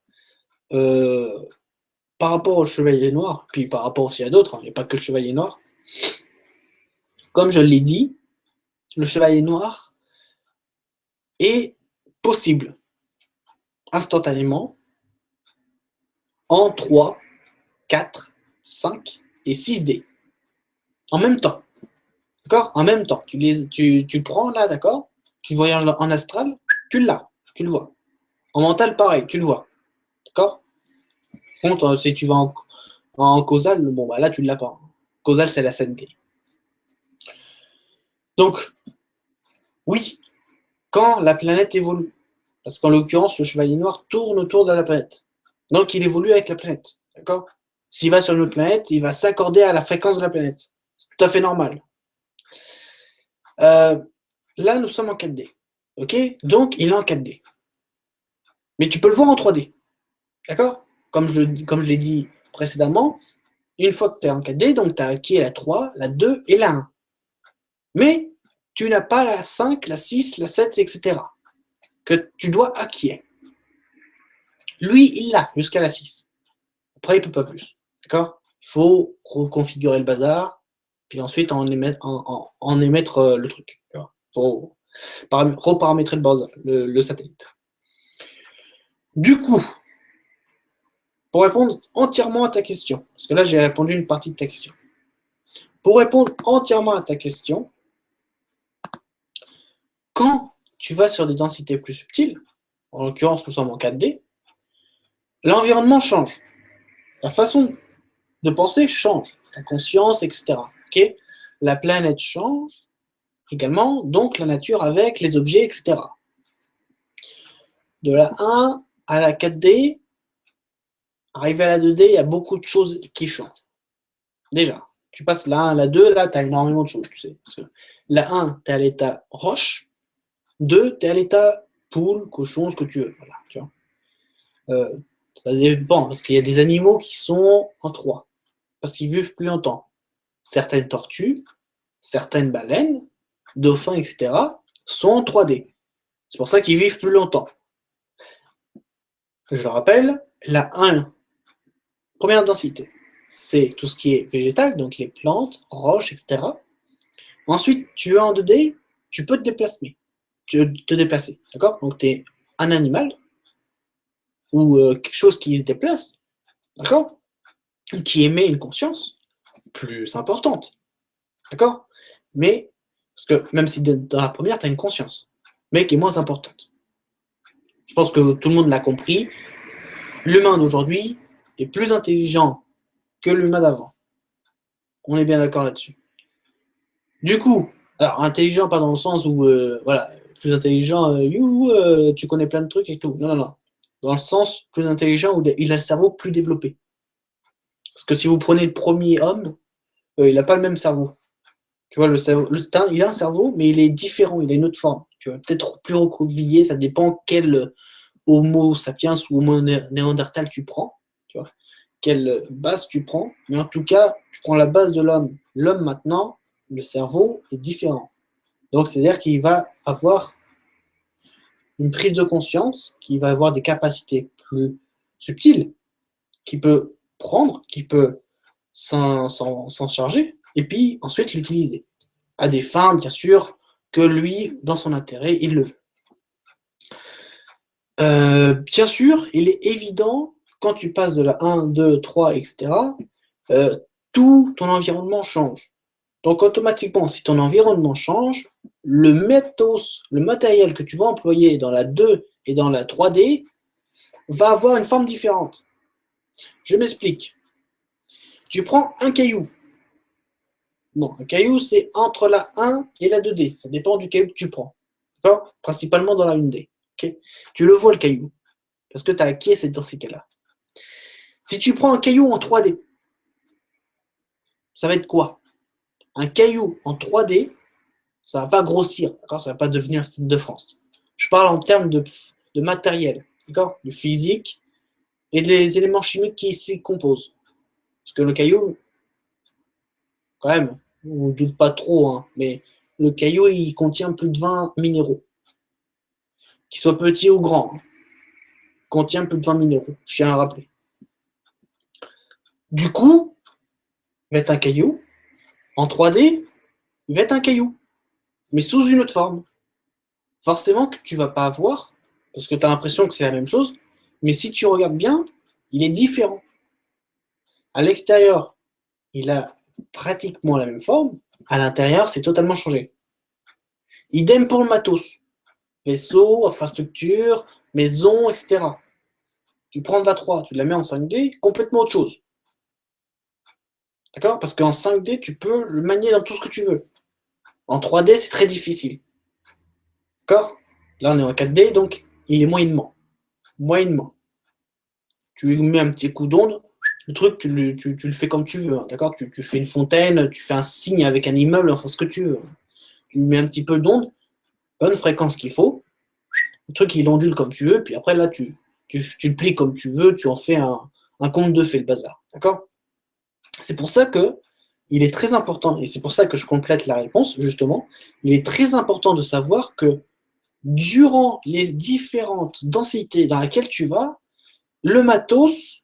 par rapport au Chevalier Noir, puis par rapport aussi à d'autres, il n'y a pas que le Chevalier Noir, comme je l'ai dit, le Chevalier Noir est possible instantanément en 3, 4, 5 et 6D. En même temps. D'accord? En même temps. Tu le prends là, d'accord? Tu voyages en astral, tu l'as, tu le vois. En mental, pareil, tu le vois. D'accord? Contre, si tu vas en causal, bon, bah là, tu ne l'as pas. Causal, c'est la 7D. Donc, oui, quand la planète évolue, parce qu'en l'occurrence, le Chevalier Noir tourne autour de la planète. Donc, il évolue avec la planète. D'accord? S'il va sur une autre planète, il va s'accorder à la fréquence de la planète. C'est tout à fait normal. Là, nous sommes en 4D. OK? Donc, il est en 4D. Mais tu peux le voir en 3D. D'accord? Comme je l'ai dit précédemment, une fois que tu es en 4D, donc tu as acquis la 3, la 2 et la 1. Mais tu n'as pas la 5, la 6, la 7, etc. que tu dois acquérir. Lui, il l'a jusqu'à la 6. Après, il ne peut pas plus. D'accord? Il faut reconfigurer le bazar, puis ensuite en émettre le truc. Il faut reparamétrer le satellite. Du coup, pour répondre entièrement à ta question, parce que là, j'ai répondu une partie de ta question. Pour répondre entièrement à ta question, quand tu vas sur des densités plus subtiles, en l'occurrence, nous sommes en 4D, l'environnement change. La façon de penser change. Ta conscience, etc. Okay? La planète change également, donc la nature avec les objets, etc. De la 1 à la 4D, arrivé à la 2D, il y a beaucoup de choses qui changent. Déjà, tu passes la 1 à la 2, là, tu as énormément de choses, tu sais. Parce que la 1, tu es à l'état roche. 2, tu es à l'état poule, cochon, ce que tu veux. Voilà, tu vois. Ça dépend, parce qu'il y a des animaux qui sont en 3, parce qu'ils vivent plus longtemps. Certaines tortues, certaines baleines, dauphins, etc., sont en 3D. C'est pour ça qu'ils vivent plus longtemps. Je le rappelle, la 1, première densité, c'est tout ce qui est végétal, donc les plantes, roches, etc. Ensuite, tu es en 2D, tu peux te déplacer, d'accord? Donc, tu es un animal ou quelque chose qui se déplace, d'accord? Qui émet une conscience plus importante, d'accord? Mais, parce que même si dans la première, tu as une conscience, mais qui est moins importante. Je pense que tout le monde l'a compris. L'humain d'aujourd'hui est plus intelligent que l'humain d'avant. On est bien d'accord là-dessus. Du coup, alors intelligent pas dans le sens où, voilà, plus intelligent, tu connais plein de trucs et tout. Non, non, non. Dans le sens plus intelligent où il a le cerveau plus développé. Parce que si vous prenez le premier homme, il n'a pas le même cerveau. Tu vois, il a un cerveau, mais il est différent, il a une autre forme. Tu vois, peut-être plus recroquevillé, ça dépend quel Homo sapiens ou Homo néandertal tu prends. Tu vois, quelle base tu prends. Mais en tout cas, tu prends la base de l'homme. L'homme maintenant, le cerveau est différent. Donc, c'est-à-dire qu'il va avoir une prise de conscience, qu'il va avoir des capacités plus subtiles, qui peut prendre, qui peut s'en charger, et puis ensuite l'utiliser. À des fins, bien sûr, que lui, dans son intérêt, il le veut. Bien sûr, il est évident, quand tu passes de la 1, 2, 3, etc., tout ton environnement change. Donc automatiquement, si ton environnement change, le matos, le matériel que tu vas employer dans la 2 et dans la 3D va avoir une forme différente. Je m'explique. Tu prends un caillou. Non, un caillou, c'est entre la 1 et la 2D. Ça dépend du caillou que tu prends. D'accord? Principalement dans la 1D. Okay? Tu le vois, le caillou. Parce que tu as acquis cette densité-là. Si tu prends un caillou en 3D, ça va être quoi? Un caillou en 3D, ça ne va pas grossir, d'accord? Ça ne va pas devenir Stade de France. Je parle en termes de matériel, d'accord? Du physique et des éléments chimiques qui s'y composent. Parce que le caillou, quand même, on ne doute pas trop, hein, mais le caillou, il contient plus de 20 minéraux. Qu'ils soient petits ou grands, hein, contient plus de 20 minéraux, je tiens à le rappeler. Du coup, il va être un caillou. En 3D, il va être un caillou, mais sous une autre forme. Forcément que tu ne vas pas avoir, parce que tu as l'impression que c'est la même chose, mais si tu regardes bien, il est différent. À l'extérieur, il a pratiquement la même forme, à l'intérieur, c'est totalement changé. Idem pour le matos. Vaisseau, infrastructure, maison, etc. Tu prends de la 3, tu la mets en 5D, complètement autre chose. D'accord? Parce qu'en 5D, tu peux le manier dans tout ce que tu veux. En 3D, c'est très difficile. D'accord? Là, on est en 4D, donc il est moyennement. Moyennement. Tu lui mets un petit coup d'onde, le truc, tu le fais comme tu veux. Hein, d'accord? Tu fais une fontaine, tu fais un signe avec un immeuble, enfin ce que tu veux. Tu lui mets un petit peu d'onde, bonne fréquence qu'il faut, le truc il ondule comme tu veux, puis après là, tu le plies comme tu veux, tu en fais un conte de fées, le bazar. D'accord? C'est pour ça que il est très important, et c'est pour ça que je complète la réponse, justement, il est très important de savoir que durant les différentes densités dans lesquelles tu vas, le matos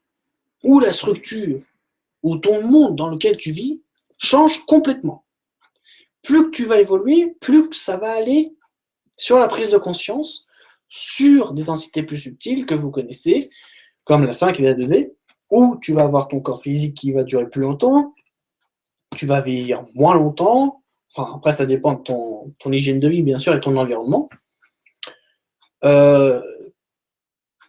ou la structure ou ton monde dans lequel tu vis change complètement. Plus que tu vas évoluer, plus que ça va aller sur la prise de conscience, sur des densités plus subtiles que vous connaissez, comme la 5 et la 2D, où tu vas avoir ton corps physique qui va durer plus longtemps, tu vas vieillir moins longtemps, enfin après ça dépend de ton hygiène de vie bien sûr et ton environnement.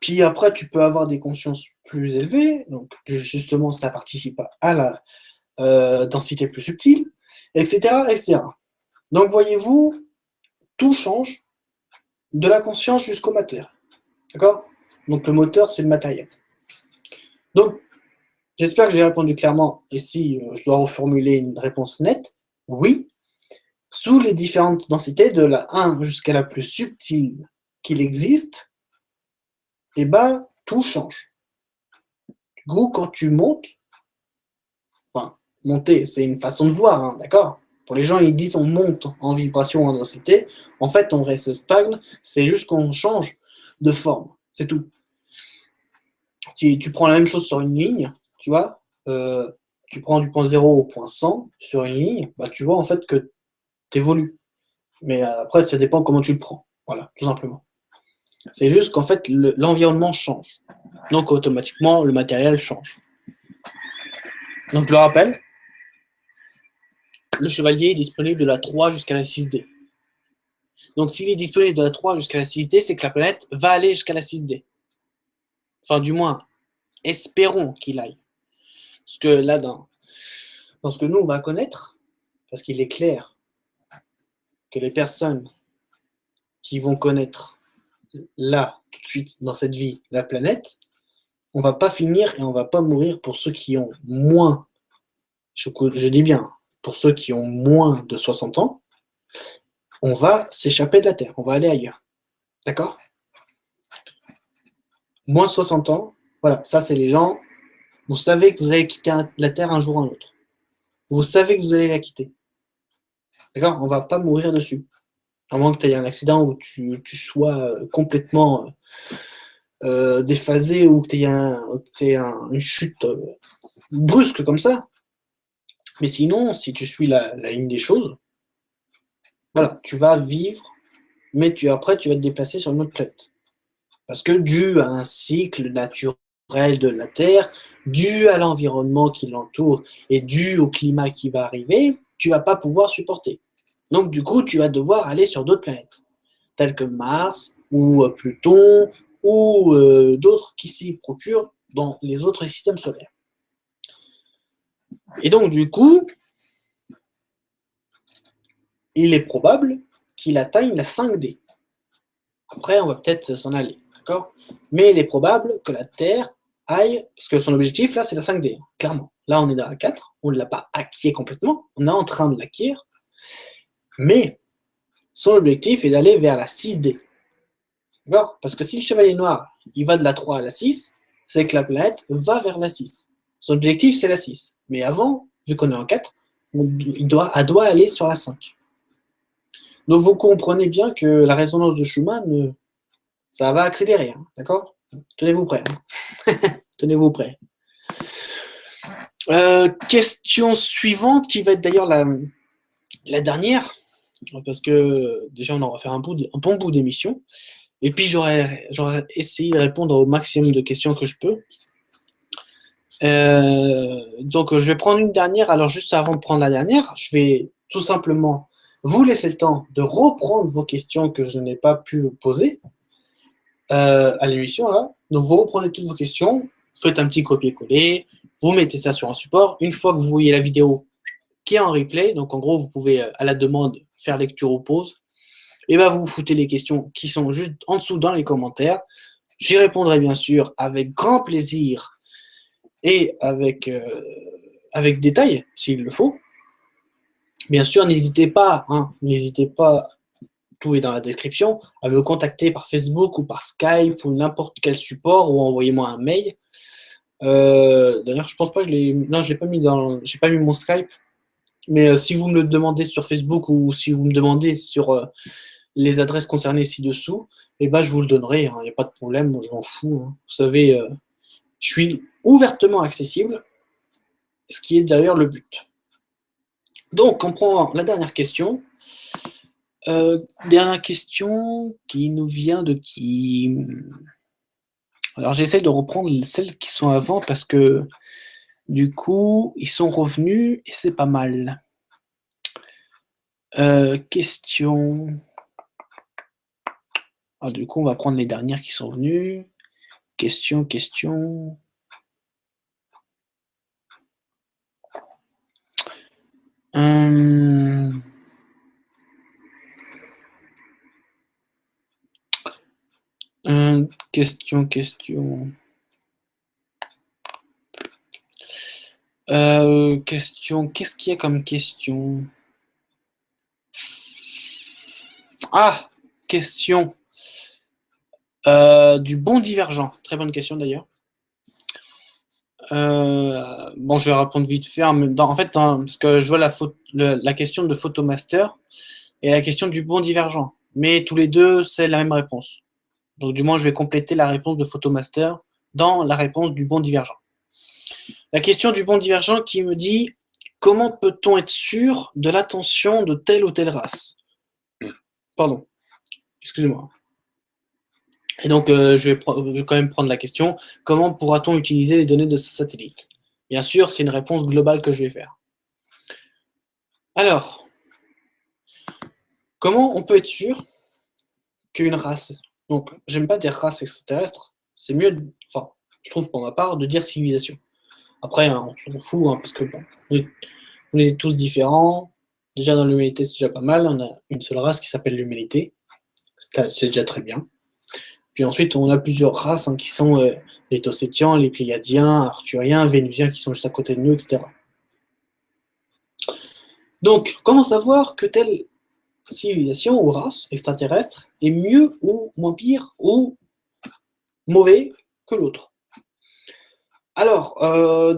Puis après tu peux avoir des consciences plus élevées, donc justement ça participe à la densité plus subtile, etc., etc. Donc voyez-vous, tout change, de la conscience jusqu'au moteur. D'accord? Donc le moteur, c'est le matériel. Donc, j'espère que j'ai répondu clairement. Et si je dois reformuler une réponse nette, oui, sous les différentes densités, de la 1 jusqu'à la plus subtile qu'il existe, eh ben, tout change. Du coup, quand tu montes, enfin, monter, c'est une façon de voir, hein, d'accord? Pour les gens, ils disent on monte en vibration, en densité. En fait, on reste stagne, c'est juste qu'on change de forme. C'est tout. Tu prends la même chose sur une ligne, tu vois, tu prends du point 0 au point 100 sur une ligne, bah, tu vois en fait que tu évolues. Mais après, ça dépend comment tu le prends. Voilà, tout simplement. C'est juste qu'en fait, l'environnement change. Donc, automatiquement, le matériel change. Donc, je le rappelle, le chevalier est disponible de la 3 jusqu'à la 6D. Donc, s'il est disponible de la 3 jusqu'à la 6D, c'est que la planète va aller jusqu'à la 6D. Enfin, du moins, espérons qu'il aille. Parce que là, dans ce que nous, on va connaître, parce qu'il est clair que les personnes qui vont connaître là, tout de suite, dans cette vie, la planète, on va pas finir et on va pas mourir pour ceux qui ont moins, je dis bien, pour ceux qui ont moins de 60 ans, on va s'échapper de la Terre, on va aller ailleurs. D'accord? Moins de 60 ans, voilà, ça c'est les gens, vous savez que vous allez quitter la Terre un jour ou un autre. Vous savez que vous allez la quitter. D'accord? On va pas mourir dessus. À moins que tu aies un accident où tu sois complètement déphasé ou que tu aies une chute brusque comme ça. Mais sinon, si tu suis la ligne des choses, voilà, tu vas vivre, mais après, tu vas te déplacer sur une autre planète. Parce que dû à un cycle naturel de la Terre, dû à l'environnement qui l'entoure et dû au climat qui va arriver, tu vas pas pouvoir supporter. Donc du coup, tu vas devoir aller sur d'autres planètes, telles que Mars ou Pluton ou d'autres qui s'y procurent dans les autres systèmes solaires. Et donc du coup, il est probable qu'il atteigne la 5D. Après, on va peut-être s'en aller, d'accord? Mais il est probable que la Terre aille, parce que son objectif, là, c'est la 5D, clairement. Là, on est dans la 4, on ne l'a pas acquis complètement, on est en train de l'acquérir, mais son objectif est d'aller vers la 6D. D'accord? Parce que si le chevalier noir, il va de la 3 à la 6, c'est que la planète va vers la 6. Son objectif, c'est la 6. Mais avant, vu qu'on est en 4, elle doit aller sur la 5. Donc vous comprenez bien que la résonance de Schumann, ça va accélérer, hein, d'accord? Tenez-vous prêts. Hein. Tenez-vous prêts. Question suivante, qui va être d'ailleurs la dernière, parce que déjà on aura fait un bon bout d'émission, et puis j'aurais essayé de répondre au maximum de questions que je peux. Donc je vais prendre une dernière. Alors juste avant de prendre la dernière, je vais tout simplement vous laisser le temps de reprendre vos questions que je n'ai pas pu poser à l'émission là. Donc vous reprenez toutes vos questions, faites un petit copier-coller, vous mettez ça sur un support. Une fois que vous voyez la vidéo qui est en replay, donc en gros vous pouvez à la demande faire lecture ou pause, et ben vous foutez les questions qui sont juste en dessous dans les commentaires. J'y répondrai bien sûr avec grand plaisir et avec détail s'il le faut. Bien sûr, n'hésitez pas, tout est dans la description, à me contacter par Facebook ou par Skype ou n'importe quel support, ou envoyez-moi un mail. D'ailleurs, je pense pas que j'ai pas mis mon Skype, mais si vous me le demandez sur Facebook ou si vous me demandez sur les adresses concernées ci-dessous, eh ben, je vous le donnerai, il n'y a pas de problème, je m'en fous. Hein. Vous savez, je suis ouvertement accessible, ce qui est d'ailleurs le but. Donc, on prend la dernière question. Dernière question qui nous vient de qui? Alors, j'essaie de reprendre celles qui sont avant parce que du coup, ils sont revenus et c'est pas mal. Question. Alors, du coup, on va prendre les dernières qui sont venues. Question. Question, question. Qu'est-ce qu'il y a comme question? Ah, question du bon divergent. Très bonne question d'ailleurs. Bon, je vais répondre vite fait. Parce que je vois la question de Photomaster et la question du bon divergent. Mais tous les deux, c'est la même réponse. Donc, du moins, je vais compléter la réponse de Photomaster dans la réponse du bon divergent. La question du bon divergent qui me dit comment peut-on être sûr de l'attention de telle ou telle race? Pardon, excusez-moi. Et donc, je vais quand même prendre la question comment pourra-t-on utiliser les données de ce satellite? Bien sûr, c'est une réponse globale que je vais faire. Alors, comment on peut être sûr qu'une race, donc j'aime pas dire race extraterrestre, c'est mieux, enfin, je trouve pour ma part, de dire civilisation. Après, hein, je m'en fous, hein, parce que bon, on est tous différents. Déjà dans l'humanité, c'est déjà pas mal. On a une seule race qui s'appelle l'humanité. C'est déjà très bien. Puis ensuite, on a plusieurs races hein, qui sont les Tossétiens, les Pléiadiens, Arthuriens, Vénusiens qui sont juste à côté de nous, etc. Donc, comment savoir que telle civilisation ou race extraterrestre est mieux ou moins pire ou mauvais que l'autre? Alors,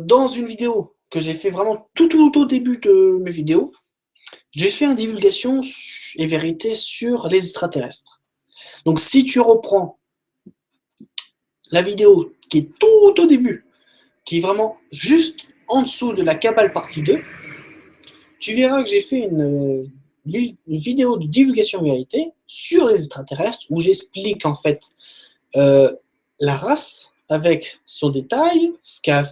dans une vidéo que j'ai fait vraiment tout au début de mes vidéos, j'ai fait une divulgation et vérité sur les extraterrestres. Donc, si tu reprends la vidéo qui est tout au début, qui est vraiment juste en dessous de la Cabale partie 2, tu verras que j'ai fait une vidéo de divulgation vérité sur les extraterrestres où j'explique en fait la race avec son détail, ce qu'elle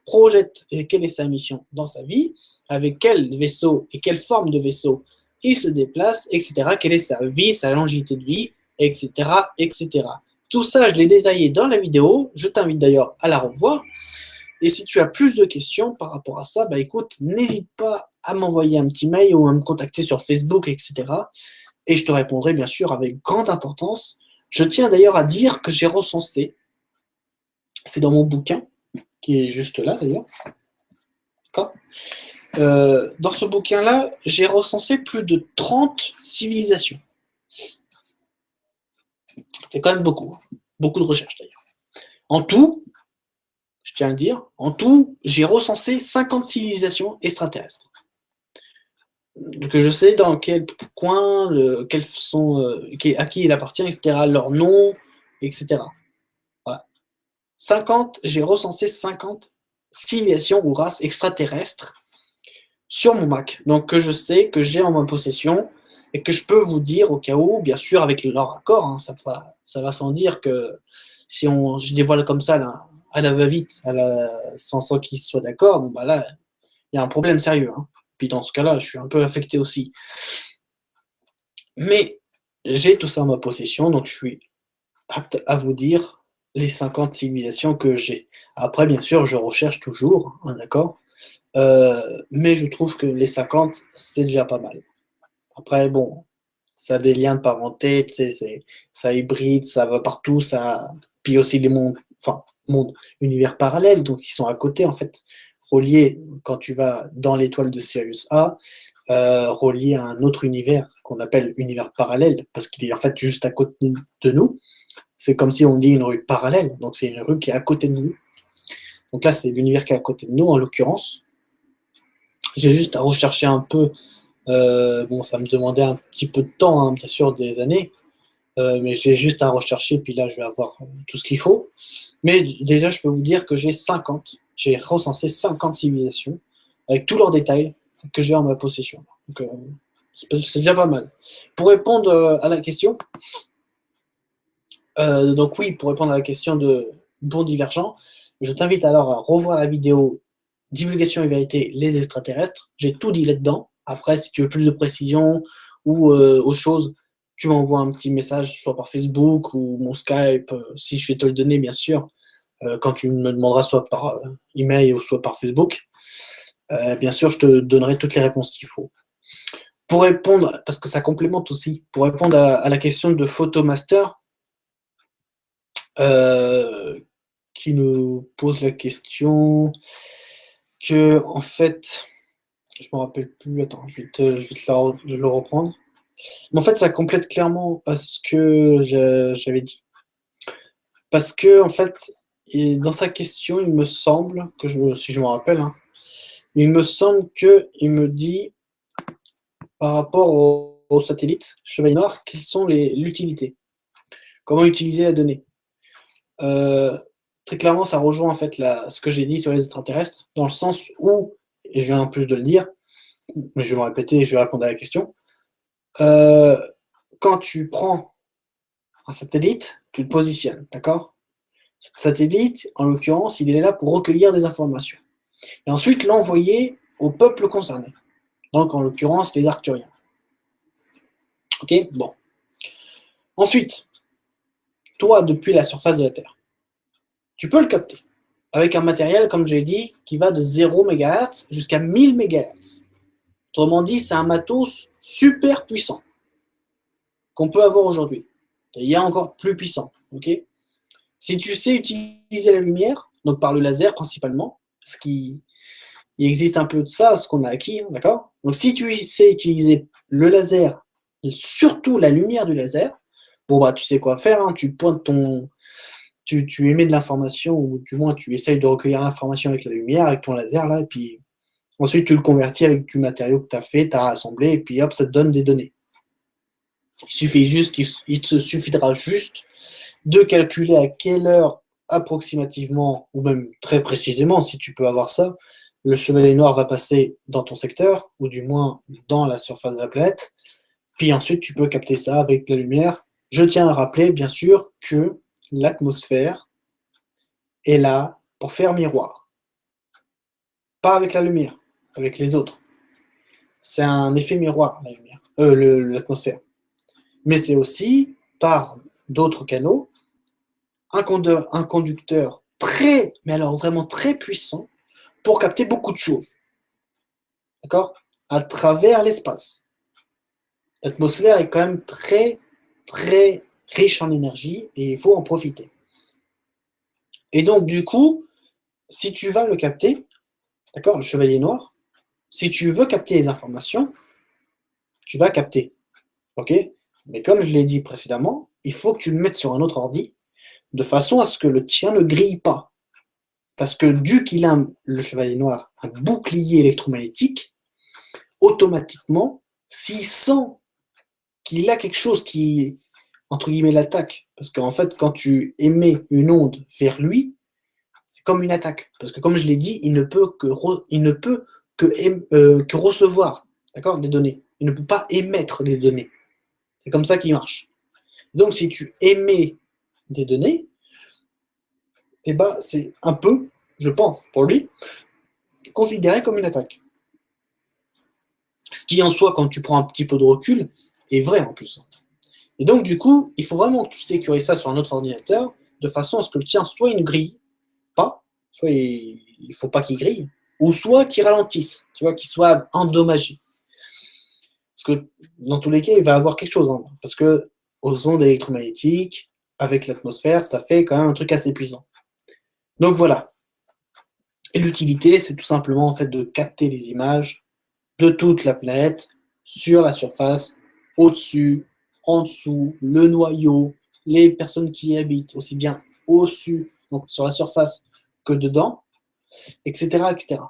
projette et quelle est sa mission dans sa vie, avec quel vaisseau et quelle forme de vaisseau il se déplace, etc. Quelle est sa vie, sa longévité de vie, etc. etc. Tout ça, je l'ai détaillé dans la vidéo. Je t'invite d'ailleurs à la revoir. Et si tu as plus de questions par rapport à ça, bah écoute, n'hésite pas à m'envoyer un petit mail ou à me contacter sur Facebook, etc. Et je te répondrai bien sûr avec grande importance. Je tiens d'ailleurs à dire que j'ai recensé, c'est dans mon bouquin, qui est juste là d'ailleurs. D'accord ? Dans ce bouquin-là, j'ai recensé plus de 30 civilisations. C'est quand même beaucoup. Beaucoup de recherches d'ailleurs. En tout, je tiens à le dire, en tout, j'ai recensé 50 civilisations extraterrestres. Que je sais dans quel coin, quels sont, à qui il appartient, etc., leur nom, etc. Voilà. J'ai recensé 50 civilisations ou races extraterrestres sur mon Mac, donc que je sais, que j'ai en ma possession, et que je peux vous dire au cas où, bien sûr avec leur accord, hein, ça va sans dire que si je dévoile comme ça là, à la va-vite, sans qu'ils soient d'accord, bon bah là, il y a un problème sérieux. Hein. Puis dans ce cas-là, je suis un peu affecté aussi. Mais j'ai tout ça en ma possession, donc je suis apte à vous dire les 50 civilisations que j'ai. Après, bien sûr, je recherche toujours, hein, d'accord, mais je trouve que les 50, c'est déjà pas mal. Après, bon, ça a des liens de parenté, tu sais, ça hybride, ça va partout, ça. Puis aussi les mondes, univers parallèles, donc ils sont à côté, en fait, reliés quand tu vas dans l'étoile de Sirius A, reliés à un autre univers qu'on appelle univers parallèle, parce qu'il est en fait juste à côté de nous. C'est comme si on dit une rue parallèle, donc c'est une rue qui est à côté de nous. Donc là, c'est l'univers qui est à côté de nous, en l'occurrence. J'ai juste à rechercher un peu. Bon, ça me demandait un petit peu de temps, hein, bien sûr, des années, mais j'ai juste à rechercher, puis là, je vais avoir tout ce qu'il faut. Mais déjà, je peux vous dire que j'ai recensé 50 civilisations, avec tous leurs détails que j'ai en ma possession. Donc, c'est déjà pas mal. Pour répondre à la question, donc oui, pour répondre à la question de Bon Divergent, je t'invite alors à revoir la vidéo Divulgation et vérité, les extraterrestres. J'ai tout dit là-dedans. Après, si tu veux plus de précision ou autre chose, tu m'envoies un petit message, soit par Facebook ou mon Skype, si je vais te le donner, bien sûr, quand tu me demanderas soit par email ou soit par Facebook. Bien sûr, je te donnerai toutes les réponses qu'il faut. Pour répondre, parce que ça complémente aussi, pour répondre à la question de Photomaster, qui nous pose la question que, en fait, je me rappelle plus, attends, je vais te le reprendre. Mais en fait, ça complète clairement à ce que j'avais dit. Parce que, en fait, dans sa question, il me semble, si je me rappelle, hein, il me semble qu'il me dit, par rapport au satellite Chevalier Noir, quelles sont l'utilité. Comment utiliser la donnée. Très clairement, ça rejoint en fait ce que j'ai dit sur les extraterrestres, dans le sens où, et je viens en plus de le dire, mais je vais me répéter et je vais répondre à la question. Quand tu prends un satellite, tu le positionnes, d'accord? Ce satellite, en l'occurrence, il est là pour recueillir des informations. Et ensuite l'envoyer au peuple concerné. Donc, en l'occurrence, les Arcturiens. Ok? Bon. Ensuite, toi, depuis la surface de la Terre, tu peux le capter. Avec un matériel, comme j'ai dit, qui va de 0 MHz jusqu'à 1000 MHz. Autrement dit, c'est un matos super puissant qu'on peut avoir aujourd'hui. Il y a encore plus puissant. Ok? Si tu sais utiliser la lumière, donc par le laser principalement, parce qu'il existe un peu de ça, ce qu'on a acquis, hein, d'accord? Donc si tu sais utiliser le laser, surtout la lumière du laser, bon bah tu sais quoi faire, hein, tu pointes tu émets de l'information, ou du moins tu essayes de recueillir l'information avec la lumière, avec ton laser là, et puis ensuite tu le convertis avec du matériau que tu as fait, tu as rassemblé, et puis hop, ça te donne des données. Il te suffidra juste de calculer à quelle heure approximativement, ou même très précisément, si tu peux avoir ça, le chevalier noir va passer dans ton secteur, ou du moins dans la surface de la planète, puis ensuite tu peux capter ça avec la lumière. Je tiens à rappeler, bien sûr, que l'atmosphère est là pour faire miroir. Pas avec la lumière, avec les autres. C'est un effet miroir, la lumière, l'atmosphère. Mais c'est aussi, par d'autres canaux, un conducteur très, mais alors vraiment très puissant pour capter beaucoup de choses. D'accord? À travers l'espace. L'atmosphère est quand même très, très riche en énergie et il faut en profiter. Et donc, du coup, si tu vas le capter, d'accord, le chevalier noir, si tu veux capter les informations, tu vas capter. Ok? Mais comme je l'ai dit précédemment, il faut que tu le mettes sur un autre ordi de façon à ce que le tien ne grille pas. Parce que vu qu'il a, le chevalier noir, un bouclier électromagnétique, automatiquement, s'il sent qu'il a quelque chose qui, entre guillemets, l'attaque, parce qu'en fait, quand tu émets une onde vers lui, c'est comme une attaque. Parce que comme je l'ai dit, il ne peut que recevoir, d'accord, des données. Il ne peut pas émettre des données. C'est comme ça qu'il marche. Donc, si tu émets des données, eh ben, c'est un peu, je pense, pour lui, considéré comme une attaque. Ce qui, en soi, quand tu prends un petit peu de recul, est vrai en plus. Et donc, du coup, il faut vraiment que tu sécurises ça sur un autre ordinateur, de façon à ce que le tien soit une grille, pas, soit il ne faut pas qu'il grille, ou soit qu'il ralentisse, tu vois, qu'il soit endommagé. Parce que dans tous les cas, il va avoir quelque chose, hein, parce que aux ondes électromagnétiques, avec l'atmosphère, ça fait quand même un truc assez puissant. Donc voilà. Et l'utilité, c'est tout simplement en fait de capter les images de toute la planète sur la surface, au-dessus, en dessous, le noyau, les personnes qui y habitent, aussi bien au-dessus, donc sur la surface, que dedans, etc., etc.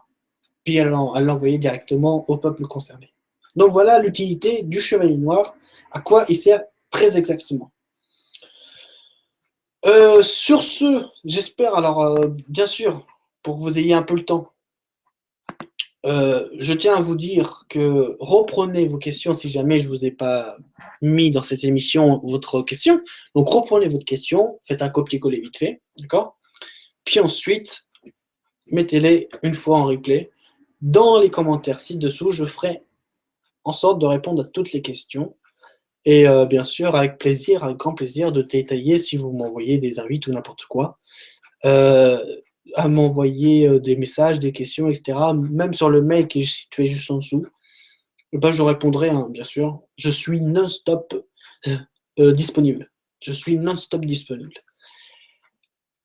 Puis à l'envoyer directement au peuple concerné. Donc voilà l'utilité du chevalier noir, à quoi il sert très exactement. Sur ce, j'espère, alors bien sûr, pour que vous ayez un peu le temps, je tiens à vous dire que reprenez vos questions si jamais je ne vous ai pas mis dans cette émission votre question. Donc reprenez votre question, faites un copier-coller vite fait, d'accord? Puis ensuite, mettez-les une fois en replay. Dans les commentaires ci-dessous, je ferai en sorte de répondre à toutes les questions. Et bien sûr, avec plaisir, avec grand plaisir, de détailler si vous m'envoyez des invites ou n'importe quoi. À m'envoyer des messages, des questions, etc. Même sur le mail qui est situé juste en dessous. Et ben, je répondrai, hein, bien sûr. Je suis non-stop disponible. Je suis non-stop disponible.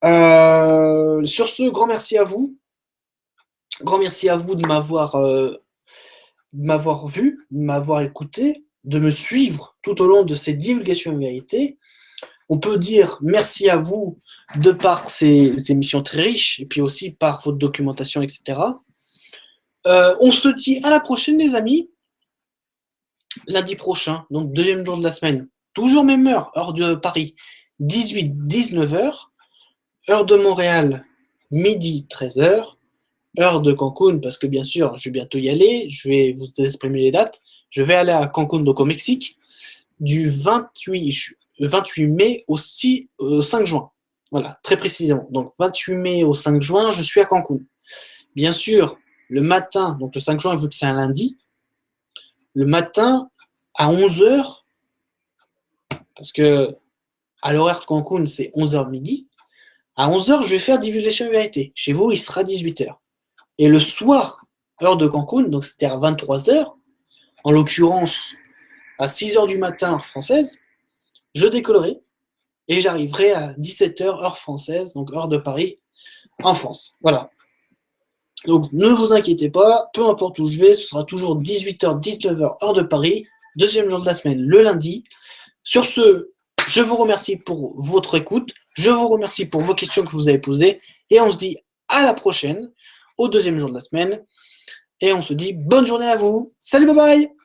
Sur ce, grand merci à vous. Grand merci à vous de m'avoir vu, de m'avoir écouté, de me suivre tout au long de ces divulgations de vérité. On peut dire merci à vous de par ces émissions très riches et puis aussi par votre documentation, etc. On se dit à la prochaine, les amis. Lundi prochain, donc deuxième jour de la semaine. Toujours même heure de Paris, 18-19h. Heure de Montréal, midi 13h. Heure de Cancun, parce que bien sûr, je vais bientôt y aller. Je vais vous exprimer les dates. Je vais aller à Cancun, donc au Mexique, du 28 mai au 5 juin. Voilà, très précisément. Donc 28 mai au 5 juin, je suis à Cancun. Bien sûr, le matin, donc le 5 juin, vu que c'est un lundi, le matin à 11h, parce que à l'horaire de Cancun, c'est 11h midi, à 11h, je vais faire divulgation de vérité. Chez vous, il sera 18h. Et le soir, heure de Cancun, donc c'était à 23h, en l'occurrence à 6h du matin, heure française, je décollerai et j'arriverai à 17h, heure française, donc heure de Paris, en France. Voilà. Donc ne vous inquiétez pas, peu importe où je vais, ce sera toujours 18h, 19h, heure de Paris, deuxième jour de la semaine, le lundi. Sur ce, je vous remercie pour votre écoute, je vous remercie pour vos questions que vous avez posées, et on se dit à la prochaine, au deuxième jour de la semaine, et on se dit bonne journée à vous. Salut, bye bye!